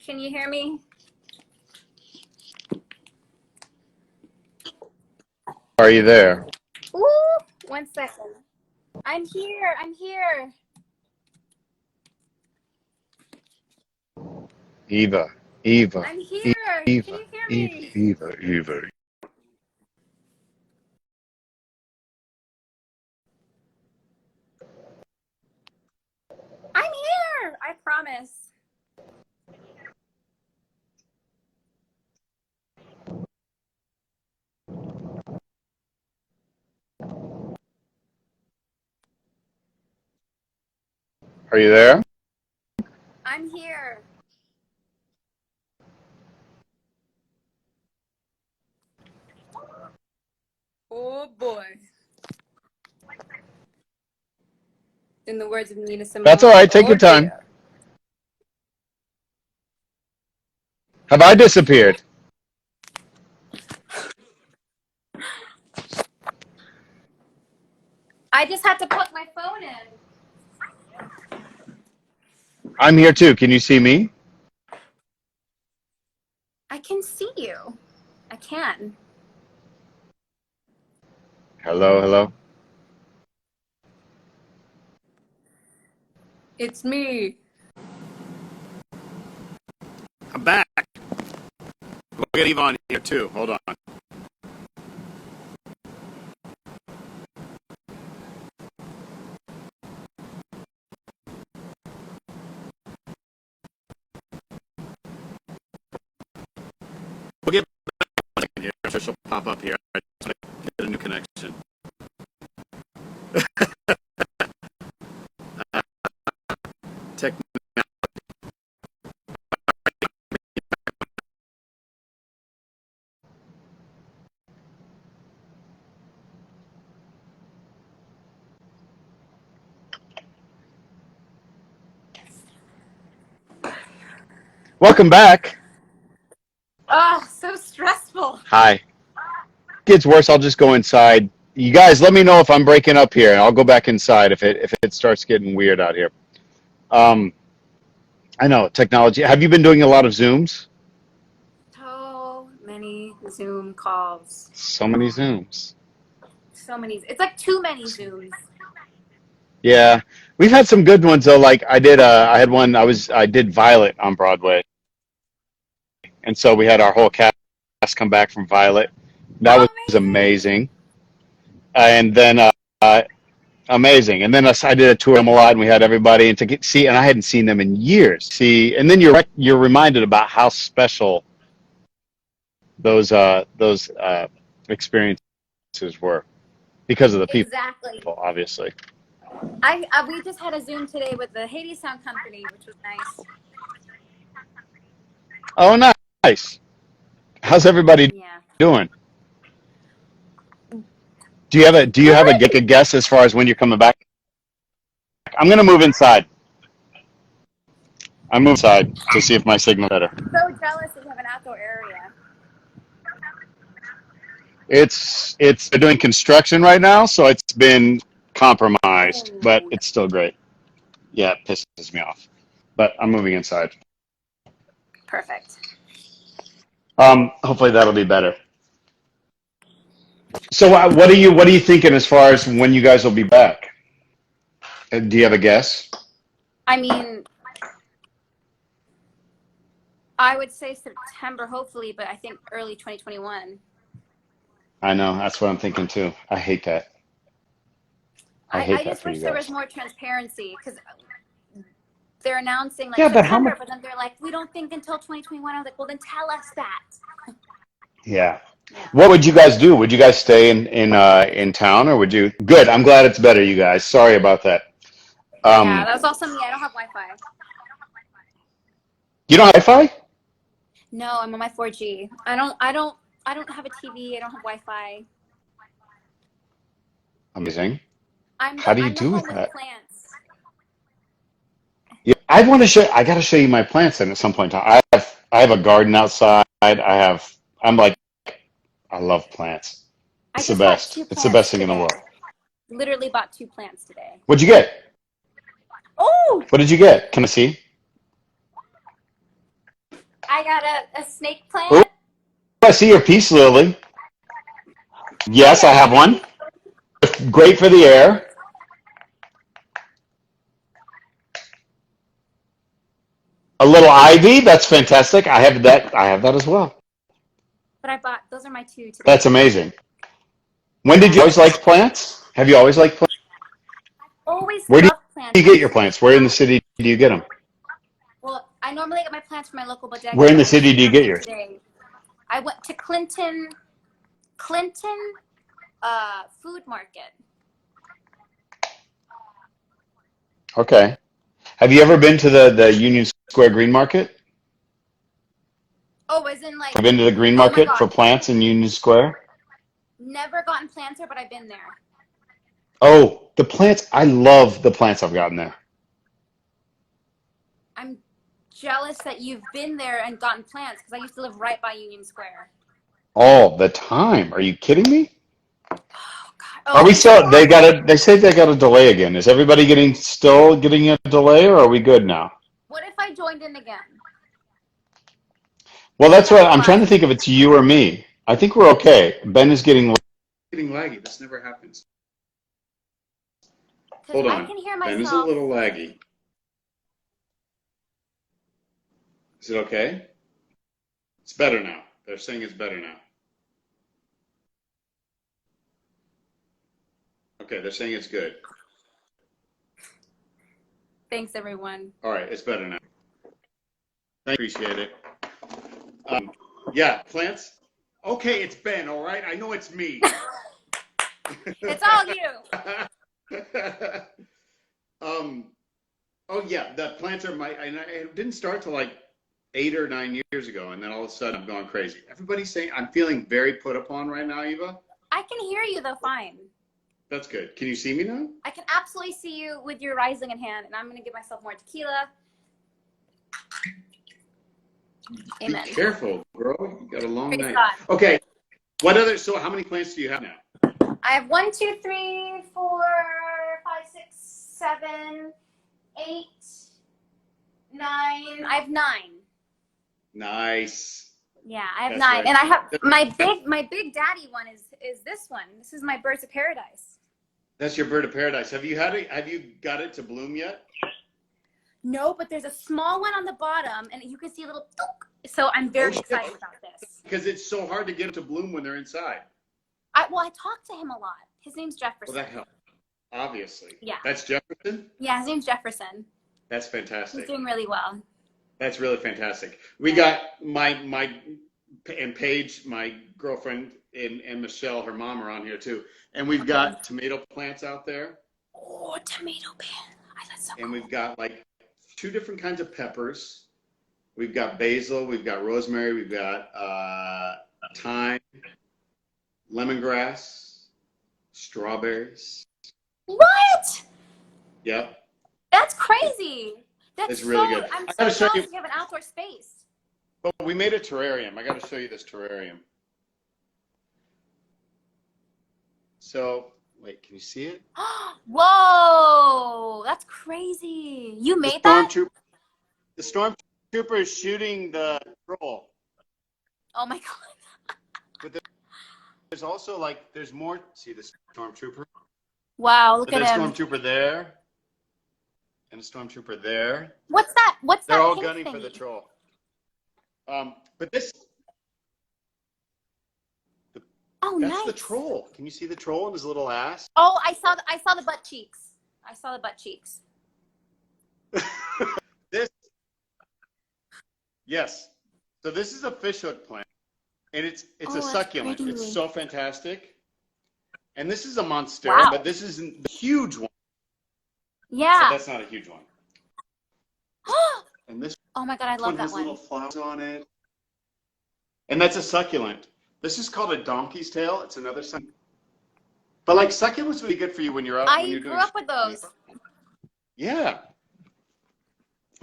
Can you hear me? Are you there? Ooh, 1 second. I'm here. I'm here. Eva, Eva, I'm here. Can Eva, you hear Eva, me? Eva, Eva. I'm here. I promise. Are you there? I'm here. Oh boy. In the words of Nina Simone. That's all right. Take Oh your time. dear. Have I disappeared? I just had to plug my phone in. I'm here too. Can you see me? I can see you. I can. Hello, hello. It's me. I'm back. We'll get Eva on here too. Hold on. We'll get here. So she'll pop up here. I just want to get a new connection. Tech. Welcome back. Oh, so stressful. Hi. Gets worse. I'll just go inside. You guys, let me know if I'm breaking up here, and I'll go back inside if it starts getting weird out here. Um, I know technology. Have you been doing a lot of Zooms? So many Zoom calls. So many Zooms. So many. It's like too many Zooms. Yeah, we've had some good ones though. Like I had one. I did Violet on Broadway, and so we had our whole cast come back from Violet. That Oh, was amazing. And then amazing. And then I did a tour of them a lot, and we had everybody and to get see. And I hadn't seen them in years. See, and then you're reminded about how special those experiences were because of the people, exactly. obviously. We just had a Zoom today with the Haiti Sound Company, which was nice. Oh, nice. How's everybody Yeah. doing? Do you have a Good. guess as far as when you're coming back? I'm gonna move inside. I'm moving inside to see if my signal's better. So jealous that you have an outdoor area. It's they're doing construction right now, so it's been compromised, but Oh, it's still great. Yeah, it pisses me off, but I'm moving inside. perfect. Hopefully that'll be better. So what are you thinking as far as when you guys will be back? Do you have a guess? I mean, I would say September, hopefully, but I think early 2021. I know that's what I'm thinking too. I hate that. I hate I that just for wish you there was guys. more transparency because they're announcing like Yeah, but how much? September, but then they're like, we don't think until 2021. I was like, well, then tell us that. Yeah. Yeah. What would you guys do? Would you guys stay in town, or would you? Good. I'm glad it's better, you guys. Sorry about that. Yeah, Um, that was also me. I don't have Wi-Fi. you don't have Wi-Fi? No, I'm on my 4G. I don't have a TV. I don't have Wi-Fi. Amazing. I'm How the do you I'm the do home with that? plants. Yeah, I want to show. I got to show you my plants then at some point in time. I have a garden outside. I'm like I love plants. I It's the just got best. two It's the plants best thing in the world. today. Literally bought two plants today. What'd you get? Oh, What did you get? Can I see? I got a snake Oh, plant. I see your peace lily. Oh Yes, I yeah, have one. Great for the air. A little ivy. That's fantastic. I have that. I have that as well. but I bought those are my two That's today. amazing. When did Yeah, you always like plants? Have you always liked plants? always Where do loved plants. you I get your just plants? Where in the city do you get them? well, I normally get my plants from my local Where bodega, in but the I went city do you get shopping yours? today. I went to Clinton food market. Okay. Have you ever been to the Union Square Green Market? Oh, as in like, Have you been to the Green oh my Market for God, plants in Union Square? never gotten plants there, but I've been there. Oh, the plants. I love the plants I've gotten there. I'm jealous that you've been there and gotten plants because I used to live right by Union Square. All the time. Are you kidding me? Oh God. Are Oh, we you should still? come. They say they got a delay again. Is everybody still getting a delay, or are we good now? What if I joined in again? Well, Is that's that what I'm trying to fine? think if it's you or me. I think we're okay. Ben is getting laggy. This never happens. Because Hold I on. can hear Ben is a myself. little laggy. Is it okay? It's better now. They're saying it's better now. Okay, they're saying it's good. Thanks, everyone. All right, it's better now. Thank you. Appreciate it. Um, yeah, plants. Okay, it's Ben. All right, I know it's me. It's all you. um, oh yeah, the plants are and it didn't start till like 8 or 9 years ago, and then all of a sudden I'm going crazy. Everybody's saying I'm feeling very put upon right now, Eva. I can hear you though, fine. That's good. Can you see me now? I can absolutely see you with your Riesling in hand, and I'm gonna give myself more tequila. Amen. Be careful, girl. You got a long Praise night. God. Okay. What other? So how many plants do you have now? I have 1, 2, 3, 4, 5, 6, 7, 8, 9. I have 9. Nice. Yeah, I have That's 9, very and I cool. have my big daddy one is this one. This is my Birds of Paradise. That's your bird of paradise. Have you had it? Have you got it to bloom yet? No, but there's a small one on the bottom, and you can see a little. So I'm very excited about this. Because it's so hard to get them to bloom when they're inside. I talk to him a lot. His name's Jefferson. Well, that helps. Obviously. Yeah. That's Jefferson? Yeah, his name's Jefferson. That's fantastic. He's doing really well. That's really fantastic. We got my and Paige, my girlfriend, and Michelle, her mom, are on here too. And we've got tomato plants out there. Oh, tomato plant. That's so and cool. We've got like 2 different kinds of peppers. We've got basil, we've got rosemary, we've got thyme, lemongrass, strawberries. What? Yep. That's crazy. That's It's really good. I'm I so gotta show jealous you. you have an outdoor space. But we made a terrarium. I got to show you this terrarium. So, wait, can you see it? Whoa, that's crazy. You made that? The stormtrooper is shooting the troll. Oh my God. But there's also like, there's more. See the stormtrooper? Wow, look There's at a him. stormtrooper there. And a stormtrooper there. What's that? What's They're that? all Pink gunning thingy? for the troll. But this, Oh, that's nice. the troll. Can you see the troll and his little ass? Oh, I saw the butt cheeks. I saw the butt cheeks. This, yes. So this is a fishhook plant, and it's a succulent. pretty. It's so fantastic. And this is a monstera, Wow. but this isn't the huge one. Yeah. So that's not a huge one. And this Oh my God, I love one that has one. little flowers on it. And that's a succulent. This is called a donkey's tail. It's another succulent. But like succulents would be good for you when you're out. When I you're grew doing up with those. Yeah.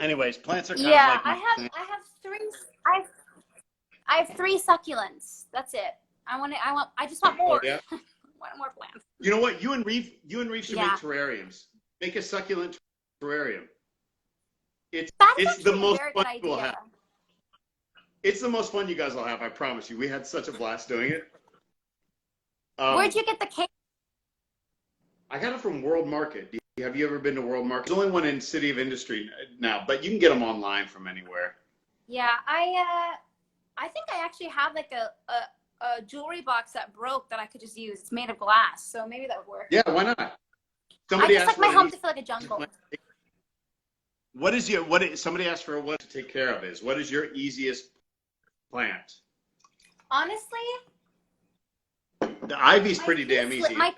Anyways, plants are kind Yeah, of like I have 3 succulents. That's it. I just want more. Oh, yeah. I want more plants. You know what? You and Reeve should Yeah. make terrariums. Make a succulent terrarium. It's That's the actually a most very fun good we'll idea. have. It's the most fun you guys will have. I promise you. We had such a blast doing it. Where'd you get the cake? I got it from World Market. Have you ever been to World Market? There's only one in City of Industry now, but you can get them online from anywhere. Yeah, I think I actually have like a jewelry box that broke that I could just use. It's made of glass, so maybe that would work. Yeah, why not? I just like my home to feel like a jungle. Somebody asked for what to take care of is. What is your easiest plant? Honestly, the ivy's pretty damn easy. My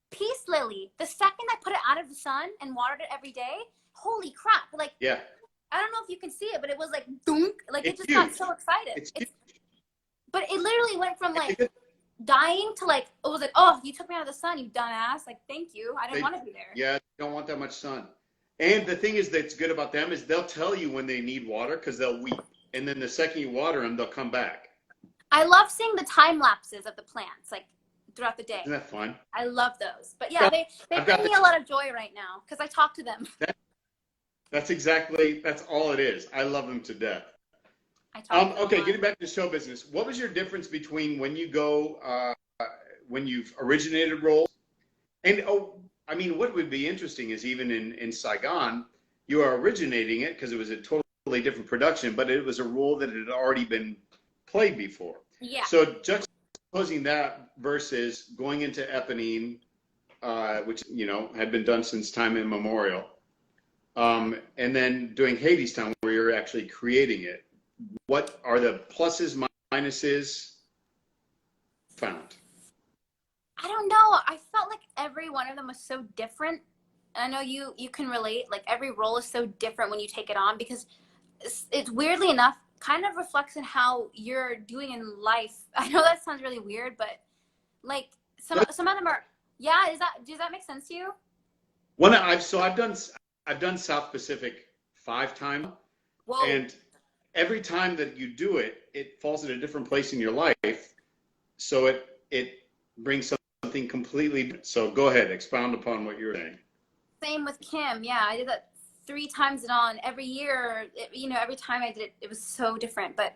peace lily. The second I put it out of the sun and watered it every day, holy crap! Like, yeah. I don't know if you can see it, but it was like dunk. Like it just huge. got so excited. But it literally went from like dying to like, it was like, oh, you took me out of the sun, you dumbass. Like, thank you. I didn't want to be there. Yeah, they don't want that much sun. And the thing is that's good about them is they'll tell you when they need water because they'll weep. And then the second you water them, they'll come back. I love seeing the time lapses of the plants, like throughout the day. Isn't that fun? I love those. But yeah, they bring me a lot of joy right now because I talk to them. That's all it is. I love them to death. Okay, getting back to show business. What was your difference between when you go, when you've originated roles? And, I mean, what would be interesting is even in Saigon, you are originating it because it was a totally different production, but it was a role that had already been played before. Yeah. So juxtaposing that versus going into Eponine, which, you know, had been done since time immemorial, and then doing Hadestown where you're actually creating it. What are the pluses, minuses found? I don't know. I felt like every one of them was so different. I know you can relate. Like every role is so different when you take it on because it's weirdly enough kind of reflects in how you're doing in life. I know that sounds really weird, but like some of them are. Yeah, does that make sense to you? I've done South Pacific 5 times. Whoa. And every time that you do it, it falls at a different place in your life. So it brings something completely different. So go ahead, expound upon what you're saying. Same with Kim. Yeah, I did that 3 times it on every year. Every time I did it, it was so different. But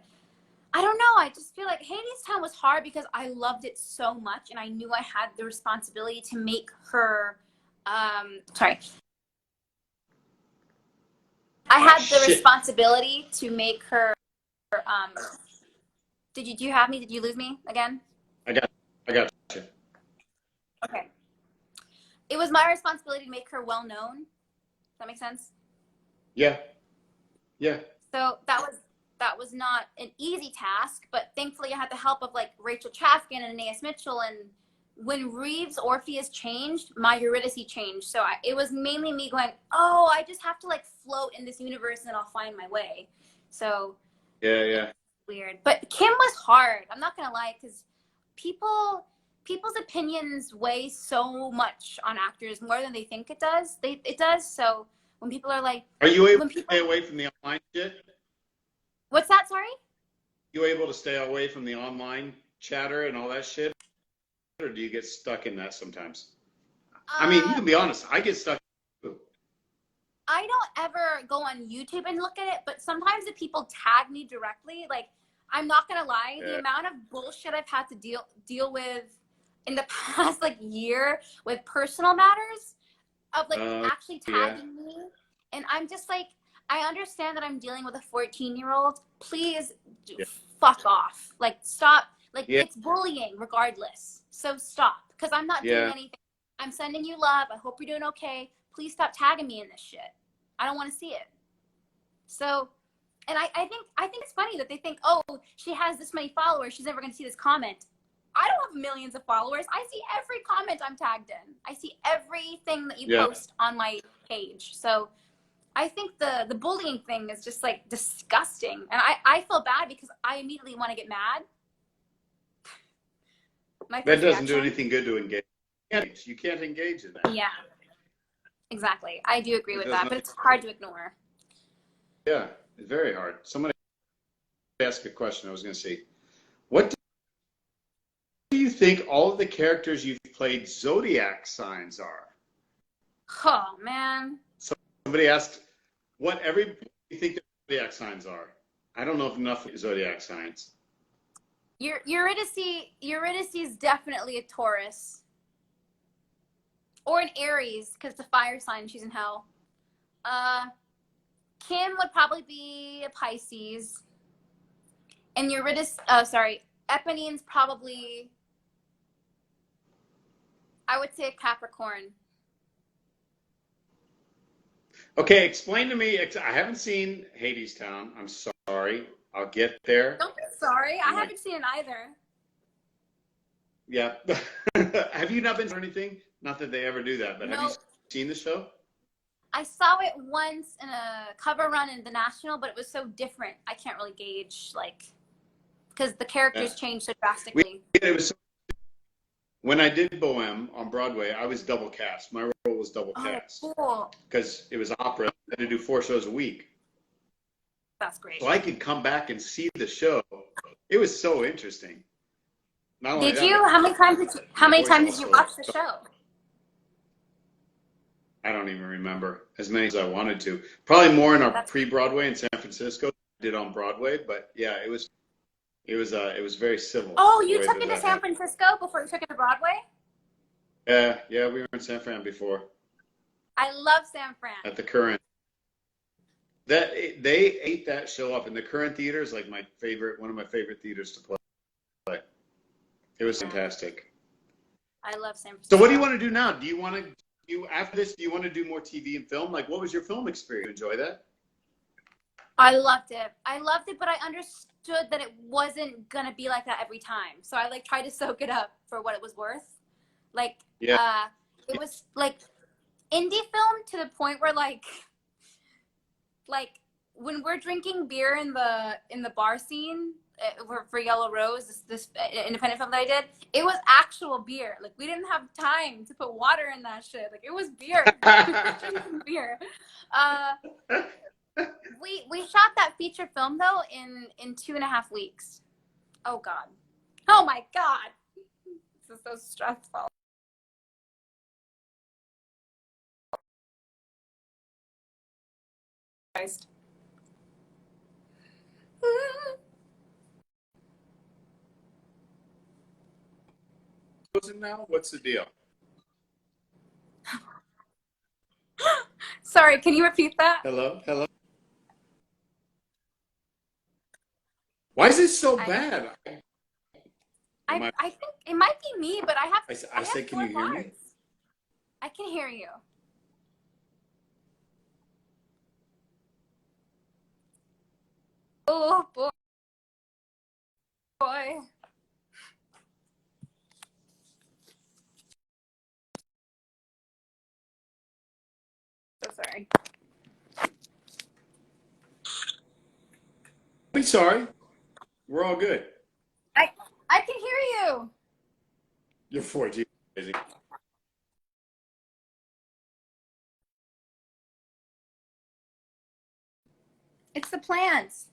I don't know. I just feel like Hadestown was hard because I loved it so much, and I knew I had the responsibility to make her. I had the responsibility to make her. Do you have me? Did you lose me again? I got you. Okay. It was my responsibility to make her well known. Does that make sense? Yeah. Yeah. So that was not an easy task, but thankfully I had the help of like Rachel Chafkin and Anais Mitchell. And when Reeves Orpheus changed, my Eurydice changed. So it was mainly me going, oh, I just have to like float in this universe and I'll find my way. So yeah. Weird. But Kim was hard. I'm not gonna lie, because people's opinions weigh so much on actors more than they think it does. It does. So when people are like, are you able to stay away from the online shit? What's that? Sorry? You able to stay away from the online chatter and all that shit? Or do you get stuck in that sometimes? I mean, you can be honest. I get stuck. I don't ever go on YouTube and look at it, but sometimes if people tag me directly, like, I'm not gonna lie, the amount of bullshit I've had to deal with in the past like year with personal matters of like actually tagging me, and I'm just like, I understand that I'm dealing with a 14-year-old. Please fuck off. Like, stop. Like, it's bullying regardless. So stop, because I'm not doing anything. I'm sending you love. I hope you're doing okay. Please stop tagging me in this shit. I don't want to see it. So, and I think it's funny that they think, oh, she has this many followers, she's never going to see this comment. I don't have millions of followers. I see every comment I'm tagged in. I see everything that you post on my page. So I think the bullying thing is just like disgusting. And I feel bad because I immediately want to get mad. That doesn't do anything good to engage. You can't engage in that. Yeah, exactly. I do agree with that, but it's hard to ignore. Yeah, it's very hard. Somebody asked a question I was going to say. What do you think all of the characters you've played zodiac signs are? Oh, man. Somebody asked what everybody think the zodiac signs are. I don't know if enough zodiac signs. Eurydice is definitely a Taurus or an Aries because it's a fire sign. She's in hell. Kim would probably be a Pisces, and Eurydice. Eponine's probably, I would say, a Capricorn. Okay, explain to me. I haven't seen Hadestown. I'm sorry. I'll get there. Don't be sorry. I haven't seen it either. Yeah. Have you not been to anything? Not that they ever do that, but have you seen the show? I saw it once in a cover run in the National, but it was so different. I can't really gauge, like, because the characters changed so drastically. When I did Bohème on Broadway, I was double cast. My role was double cast. Cool. Because it was opera. I had to do 4 shows a week. That's great. So I could come back and see the show. It was so interesting. How many times did you watch the show? I don't even remember. As many as I wanted to. Probably more in our pre-Broadway in San Francisco. I did on Broadway, but yeah, it was very civil. Oh, you took it to San Francisco before you took it to Broadway? Yeah, we were in San Fran before. I love San Fran. At the Current. They ate that show up, and the Current Theater is like one of my favorite theaters to play. It was fantastic. I love San Francisco. So what do you want to do now? After this, do you want to do more TV and film? Like, what was your film experience? Enjoy that? I loved it, but I understood that it wasn't gonna be like that every time. So I tried to soak it up for what it was worth. It was like indie film to the point where like when we're drinking beer in the bar scene for Yellow Rose, this independent film that I did, it was actual beer. Like, we didn't have time to put water in that shit. Like, it was beer. We were drinking beer. We shot that feature film though in 2.5 weeks. Oh God. Oh my God. This is so stressful. Christ. Now, what's the deal? Sorry, can you repeat that? Hello. Why is this so bad? I think it might be me, but I said, can you hear me? I can hear you. Oh boy. So sorry. Be sorry. We're all good. I can hear you. You're 4G. It's the plants.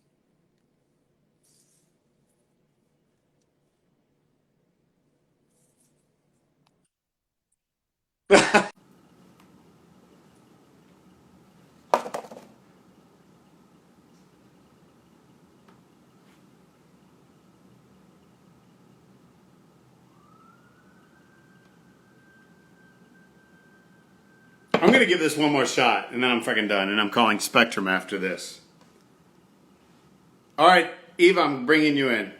I'm going to give this one more shot, and then I'm fucking done, and I'm calling Spectrum after this. All right, Eva, I'm bringing you in.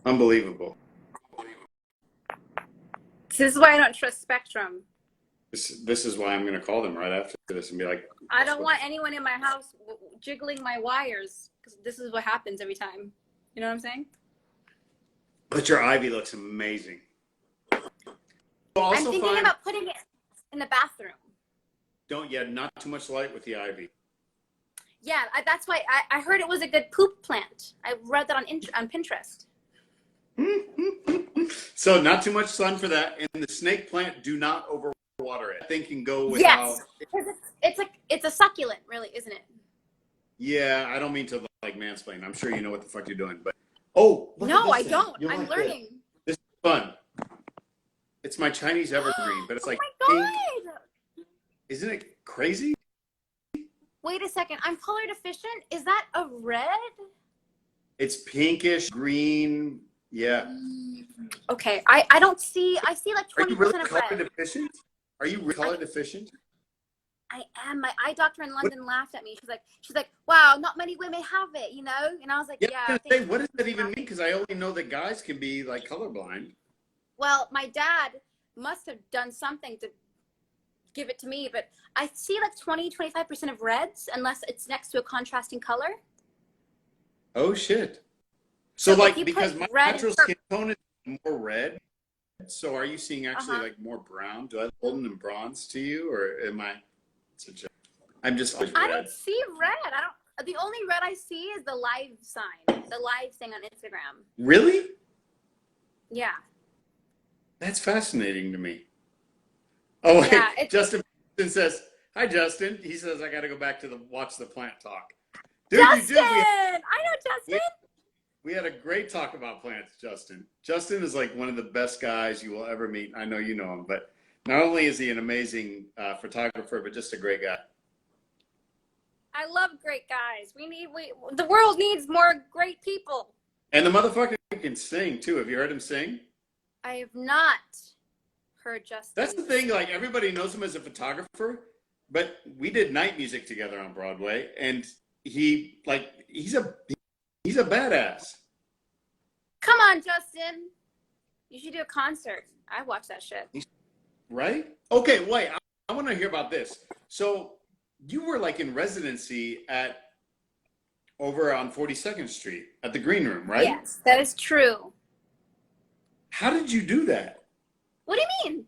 Unbelievable. This is why I don't trust Spectrum. This is why I'm going to call them right after this and be like, I don't want anyone in my house jiggling my wires, because this is what happens every time. You know what I'm saying? But your ivy looks amazing. I'm thinking about putting it in the bathroom. Not too much light with the ivy. Yeah, that's why I heard it was a good poop plant. I read that on Pinterest. So not too much sun for that. And the snake plant, do not overwater it. I think can go without. Yes, because it's a succulent, really, isn't it? Yeah, I don't mean to like mansplain. I'm sure you know what the fuck you're doing, but no, I don't. I'm learning. This is fun. It's my Chinese evergreen, but it's Oh like my pink. God. Isn't it crazy? Wait a second. I'm color deficient. Is that a red? It's pinkish green. Yeah. Okay. I don't see, I see like Are you really 20% of color red. deficient? Are you really color deficient? I am. My eye doctor in What, London laughed at me. She's like, wow, not many women have it, you know? And I was like, yeah, I yeah, was gonna thanks. say, what does that even mean? Because I only know that guys can be like colorblind. Well, my dad must have done something to give it to me, but I see like 20-25% of reds unless it's next to a contrasting color. Oh shit. So So if like you put because my red and natural purple, skin tone is more red. So are you seeing actually uh-huh. like more brown? Do I look golden and bronze to you, or am I? It's a joke. I'm just always I red. don't see red. I don't. The only red I see is the live sign, the live thing on Instagram. Really? Yeah. That's fascinating to me. Oh Yeah. wait, Justin says, "Hi Justin." He says, "I got to go back to the watch the plant talk." Dude, you Justin! do. I know We, Justin. we had a great talk about plants, Justin. Justin is like one of the best guys you will ever meet. I know you know him, but not only is he an amazing photographer, but just a great guy. I love great guys. The world needs more great people. And the motherfucker can sing too. Have you heard him sing? I have not heard Justin. That's the thing. Like everybody knows him as a photographer, but we did night music together on Broadway, and he's a badass. Come on, Justin. You should do a concert. I watch that shit. Right? Okay, wait. I want to hear about this. So you were like in residency at over on 42nd Street at the Green Room, right? Yes, that is true. How did you do that? What do you mean?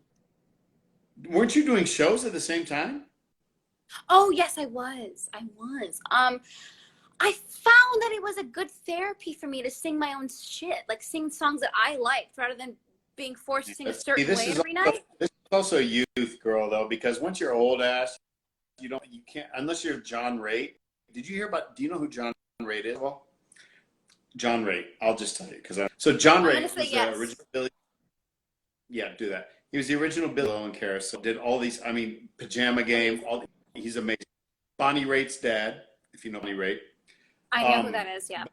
Weren't you doing shows at the same time? Oh, yes, I was. I found that it was a good therapy for me to sing my own shit, like sing songs that I liked rather than being forced to sing a certain way every night. This is also youth, girl, though, because once you're old ass, you can't, unless you're John Raitt. Do you know who John Raitt is? Well, John Raitt, I'll just tell you. So John Raitt was the original Billy. Yeah, do that. He was the original Billy Low and Carousel. Did all these, Pajama Game, he's amazing. Bonnie Raitt's dad, if you know Bonnie Raitt. I know who that is, yeah.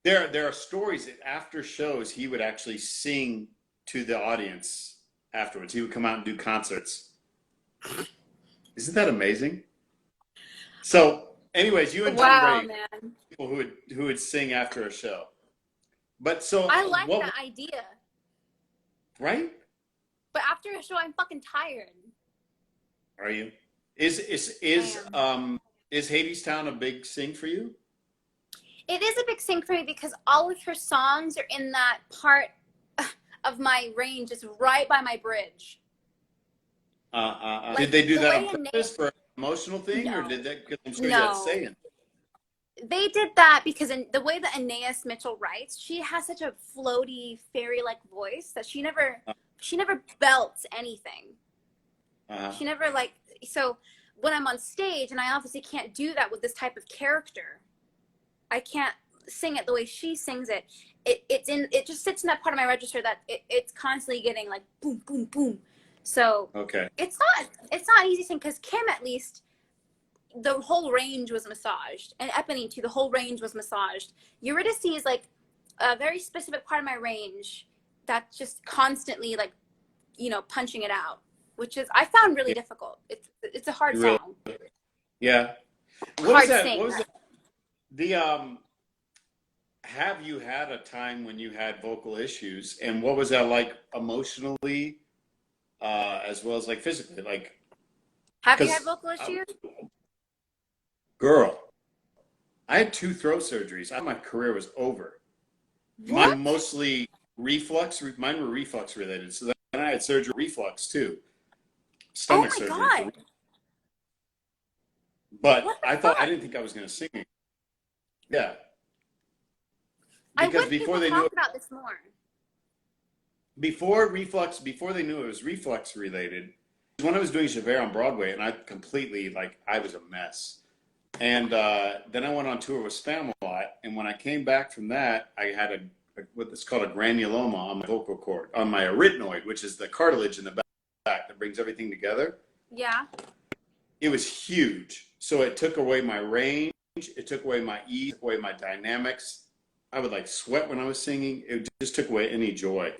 There are stories that after shows, he would actually sing to the audience afterwards. He would come out and do concerts. Isn't that amazing? So, anyways, you and John Raitt, man. people who would sing after a show. But so I like that idea. Right? But after a show, I'm fucking tired. Are you? Is Hadestown a big sing for you? It is a big sing for me because all of her songs are in that part of my range. It's right by my bridge. Like, did they do that on purpose for an emotional thing, or did that because I'm sure you had to say it? They did that because in the way that Anais Mitchell writes, she has such a floaty, fairy-like voice that she never belts anything. She never so when I'm on stage, and I obviously can't do that with this type of character. I can't sing it the way she sings it. It just sits in that part of my register that it's constantly getting like boom, boom, boom. So okay, it's not easy thing because Kim, at least the whole range was massaged, and Eponine too. The whole range was massaged. Eurydice is like a very specific part of my range that's just constantly like, punching it out, which is I found really difficult. It's a hard song. Yeah. What was that? Have you had a time when you had vocal issues, and what was that like emotionally, as well as like physically? Like, have you had vocal issues? Girl, I had 2 throat surgeries. My career was over. What? Mine mostly reflux. Mine were reflux related. So then I had surgery reflux too. Stomach surgery. Oh my God. But I didn't think I was going to sing. Yeah. Because before they knew about this more. Before they knew it was reflux related, when I was doing Javert on Broadway, and I was a mess. And then I went on tour with Spamalot, and when I came back from that, I had what's called a granuloma on my vocal cord, on my arytenoid, which is the cartilage in the back that brings everything together. Yeah. It was huge. So it took away my range. It took away my ease, took away my dynamics. I would like sweat when I was singing. It just took away any joy.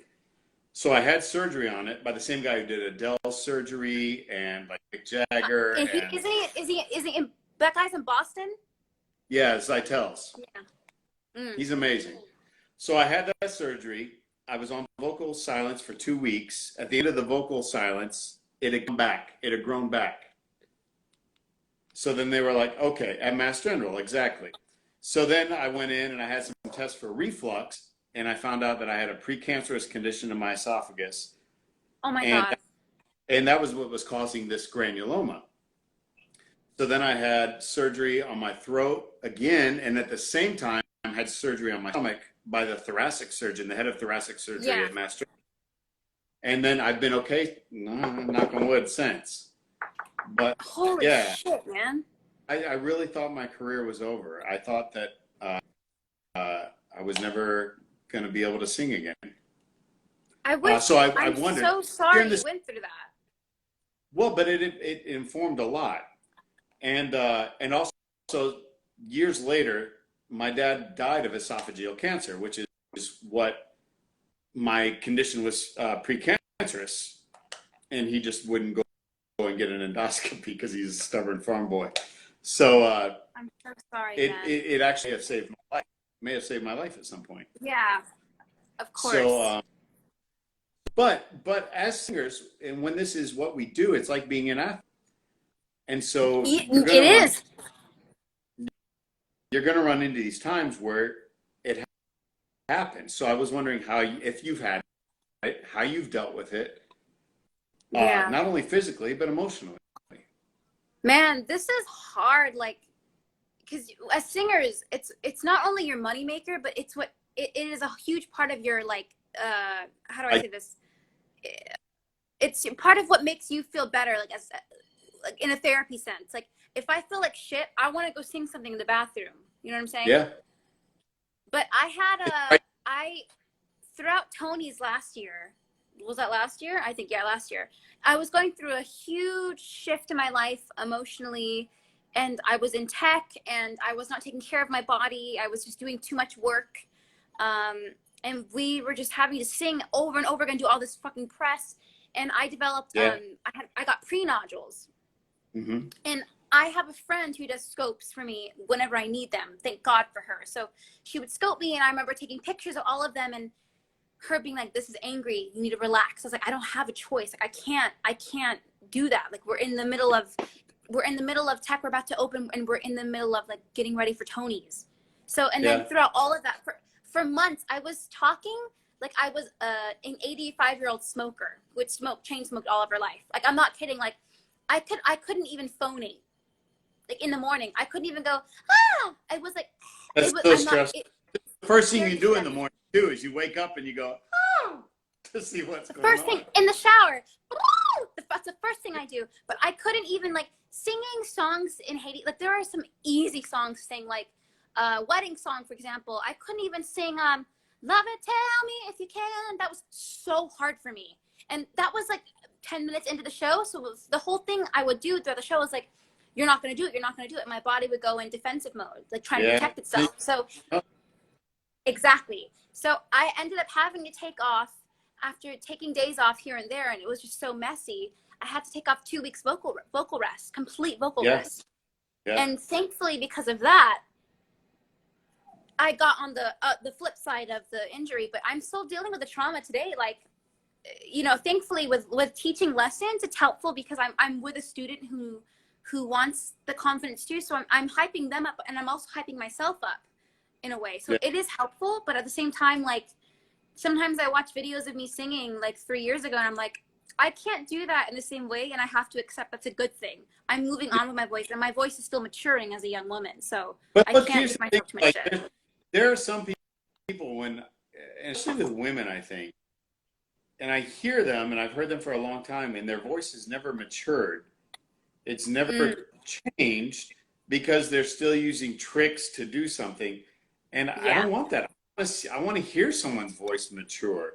So I had surgery on it by the same guy who did Adele's surgery and like Mick Jagger. Is he that guy's in Boston? Yeah, Zytel's. Yeah. Mm. He's amazing. So I had that surgery. I was on vocal silence for 2 weeks. At the end of the vocal silence, it had come back. It had grown back. So then they were like, okay, at Mass General, exactly. So then I went in and I had some tests for reflux, and I found out that I had a precancerous condition in my esophagus. Oh my God. And that was what was causing this granuloma. So then I had surgery on my throat again, and at the same time, I had surgery on my stomach by the thoracic surgeon, the head of thoracic surgery at Mass General. And then I've been okay, knock on wood, since. But holy shit, man. I really thought my career was over. I thought that I was never going to be able to sing again. I wish. I'm wondered, so sorry you went through that. Well, but it informed a lot. And also years later, my dad died of esophageal cancer, which is what my condition was, precancerous, and he just wouldn't go and get an endoscopy because he's a stubborn farm boy. So I'm so sorry. It actually have saved my life. May have saved my life at some point. Yeah, of course. So, but as singers, and when this is what we do, it's like being an athlete. And so you're going to run into these times where it happens. So I was wondering if you've had it, how you've dealt with it, not only physically, but emotionally. Man, this is hard. Like, because as singers, it's not only your moneymaker, but it's what it is a huge part of your, like, how do I say this? It's part of what makes you feel better, like like in a therapy sense. Like, if I feel like shit, I want to go sing something in the bathroom. You know what I'm saying? Yeah. But I had throughout Tony's last year, was that last year? I think, yeah, last year. I was going through a huge shift in my life emotionally, and I was in tech, and I was not taking care of my body. I was just doing too much work. And we were just having to sing over and over again, do all this fucking press. And I developed, I got pre-nodules. Mm-hmm. And I have a friend who does scopes for me whenever I need them. Thank God for her. So she would scope me, and I remember taking pictures of all of them and her being like, this is angry. You need to relax. I was like, I don't have a choice. Like, I can't do that. Like, we're in the middle of tech. We're about to open, and we're in the middle of like getting ready for Tony's. So, and then throughout all of that, for months, I was talking like I was an 85-year-old smoker, which chain smoked all of her life. Like, I'm not kidding. Like, I couldn't even phonate. Like, in the morning, I couldn't even go, ah! I was like, that's so stressful. The first thing you do in the morning too is you wake up and you go, oh, to see what's going on. First thing in the shower, that's the first thing I do. But I couldn't even, like, singing songs in Haiti. Like, there are some easy songs to sing, like wedding song, for example. I couldn't even sing Love It, Tell Me If You Can. That was so hard for me. And that was like 10 minutes into the show. So it was, the whole thing I would do throughout the show was like, you're not going to do it. You're not going to do it. My body would go in defensive mode, like trying to protect itself. So exactly. So I ended up having to take off after taking days off here and there. And it was just so messy. I had to take off 2 weeks vocal rest, complete vocal rest. Yeah. And thankfully, because of that, I got on the flip side of the injury, but I'm still dealing with the trauma today. Like, you know, thankfully with teaching lessons, it's helpful because I'm with a student who wants the confidence too. So I'm hyping them up, and I'm also hyping myself up in a way. So it is helpful, but at the same time, like, sometimes I watch videos of me singing like 3 years ago, and I'm like, I can't do that in the same way, and I have to accept that's a good thing. I'm moving on with my voice, and my voice is still maturing as a young woman. So I can't give myself too much shit. There are some people when, and especially with women, I think, and I hear them, and I've heard them for a long time, and their voice has never matured. It's never changed because they're still using tricks to do something. And I don't want that. I want to hear someone's voice mature.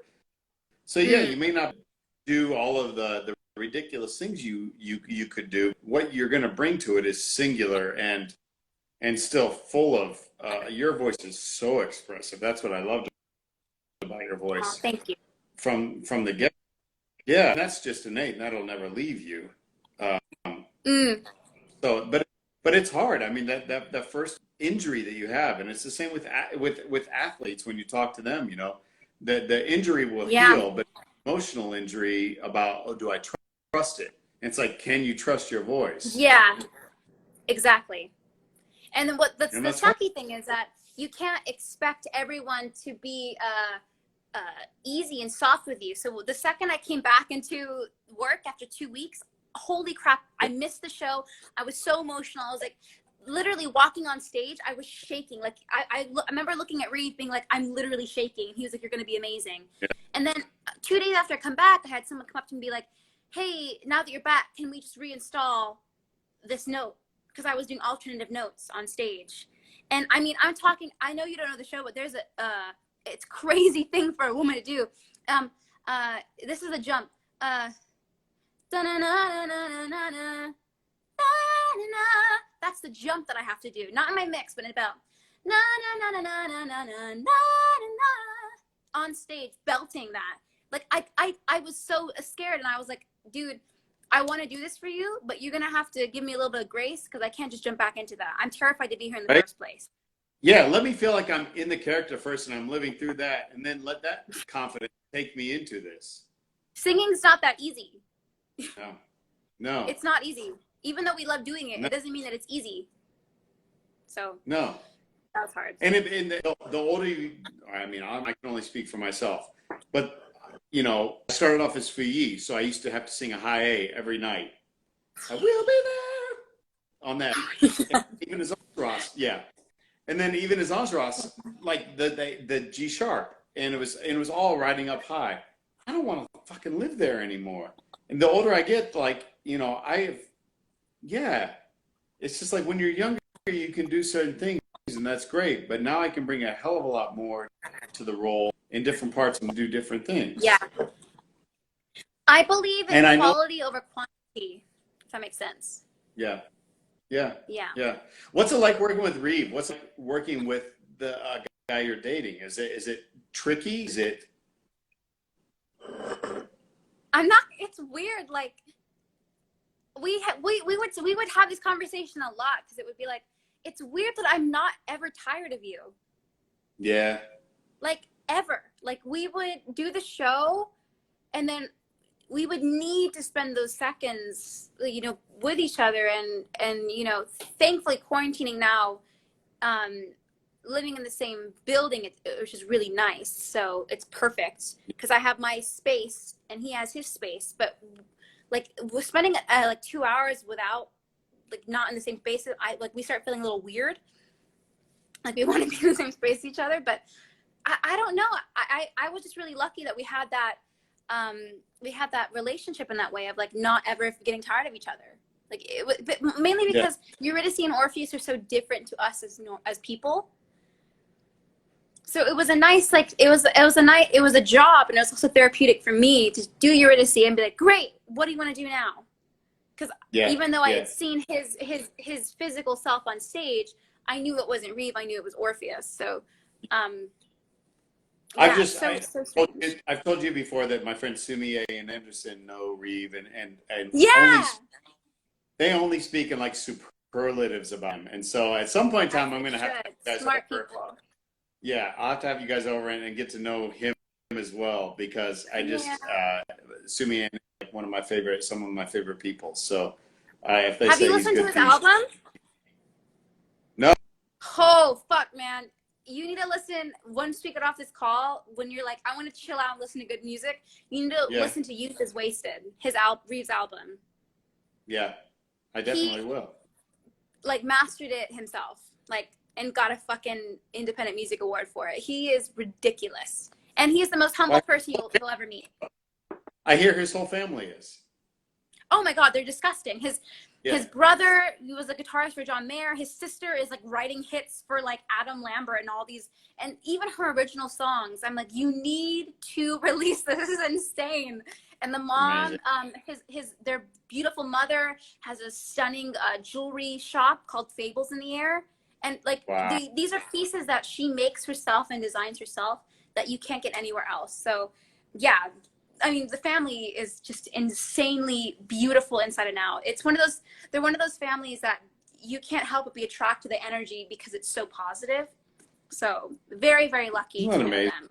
So yeah, Mm. you may not do all of the ridiculous things you could do. What you're going to bring to it is singular and still full of your voice is so expressive. That's what I loved about your Oh, voice thank you. from the get. Yeah, that's just innate. And that'll never leave you. Um, Mm. so, but it's hard. I mean, that first injury that you have, and it's the same with athletes when you talk to them. You know, the injury will Yeah. heal, but emotional injury about, oh, do I trust it? And it's like, can you trust your voice? Yeah. Exactly. And then And the that's hard. sucky thing is that you can't expect everyone to be easy and soft with you. So the second I came back into work after 2 weeks, holy crap, I missed the show. I was so emotional. I was like, literally walking on stage, I was shaking. Like I remember looking at Reeve being like, I'm literally shaking. He was like, you're going to be amazing. Yeah. And then 2 days after I come back, I had someone come up to me and be like, hey, now that you're back, can we just reinstall this note? Because I was doing alternative notes on stage. And I mean, I'm talking, I know you don't know the show, but there's it's crazy thing for a woman to do. This is a jump. That's the jump that I have to do. Not in my mix, but in a belt. On stage, belting that. Like I was so scared, and I was like, dude, I want to do this for you, but you're gonna have to give me a little bit of grace because I can't just jump back into that. I'm terrified to be here in the Right? first place. Yeah, let me feel like I'm in the character first and I'm living through that, and then let that confidence take me into this. Singing's not that easy. No, no, It's not easy. Even though we love doing it, no, it doesn't mean that it's easy. So no. that was hard. And the older you, I mean, I can only speak for myself, but you know, I started off as Fuyee, so I used to have to sing a high A every night. I will be there on that. Even as Ross, yeah. And then even as Ozros, like the G sharp, and it was all riding up high. I don't want to fucking live there anymore. And the older I get, like, you know, yeah, it's just like when you're younger, you can do certain things, and that's great. But now I can bring a hell of a lot more to the role in different parts and do different things. Yeah. I believe in And I know, quality over quantity, if that makes sense. yeah, yeah, Yeah. yeah. What's it like working with Reeve? What's it like working with the guy you're dating? Is it tricky? Is it? I'm not, it's weird. Like we would have this conversation a lot because it would be like, it's weird that I'm not ever tired of you. Yeah. Like ever. Like we would do the show and then we would need to spend those seconds, you know, with each other and you know, thankfully quarantining now, living in the same building, which is really nice. So it's perfect because I have my space and he has his space. But like we're spending like 2 hours without, like, not in the same space. We start feeling a little weird. Like we want to be in the same space as each other, but I don't know. I was just really lucky that we had that relationship in that way of like not ever getting tired of each other. Like it was, but mainly because Eurydice and Orpheus are so different to us as people. So it was a nice, like, it was a job, and it was also therapeutic for me to do Eurydice and be like, great, what do you want to do now? Because even though I had seen his physical self on stage, I knew it wasn't Reeve. I knew it was Orpheus. So, I've told you before that my friends Sumie and Anderson know Reeve and yeah, they only speak in like superlatives about him. And so at some point in time, I'm going to have you guys smart over. people. Yeah, I'll have to have you guys over and get to know him as well, because I just Sumi is like some of my favorite people. So if they have say you he's listened to good his things, album? no. Oh fuck, man! You need to listen once we get off this call. When you're like, I want to chill out and listen to good music, you need to listen to "Youth Is Wasted," Reeve's album. Yeah, I definitely will. Like mastered it himself, like, and got a fucking independent music award for it. He is ridiculous, and he's the most humble person you'll ever meet. I hear his whole family is. Oh my God, they're disgusting. Yeah. His brother, he was a guitarist for John Mayer. His sister is like writing hits for like Adam Lambert and all these, and even her original songs. I'm like, you need to release this. This is insane. And the mom, their beautiful mother has a stunning jewelry shop called Fables in the Air. And like Wow. these are pieces that she makes herself and designs herself that you can't get anywhere else. So yeah, I mean, the family is just insanely beautiful inside and out. It's one of those, they're one of those families that you can't help but be attracted to the energy because it's so positive. So very, very lucky to know them.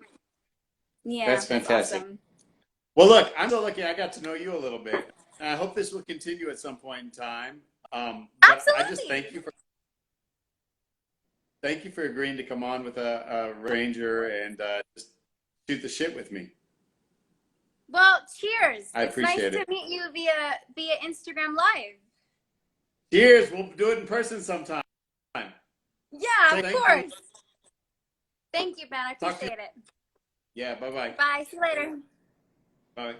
Yeah, that's fantastic. awesome. Well, look, I'm so lucky I got to know you a little bit. And I hope this will continue at some point in time. But Absolutely. I just thank you for agreeing to come on with a ranger and just shoot the shit with me. Well, cheers. I appreciate it's nice to meet you via Instagram Live. Cheers. We'll do it in person sometime. Yeah, of course. You. Thank you, Ben. I appreciate it. Yeah, bye-bye. Bye. See you later. Bye.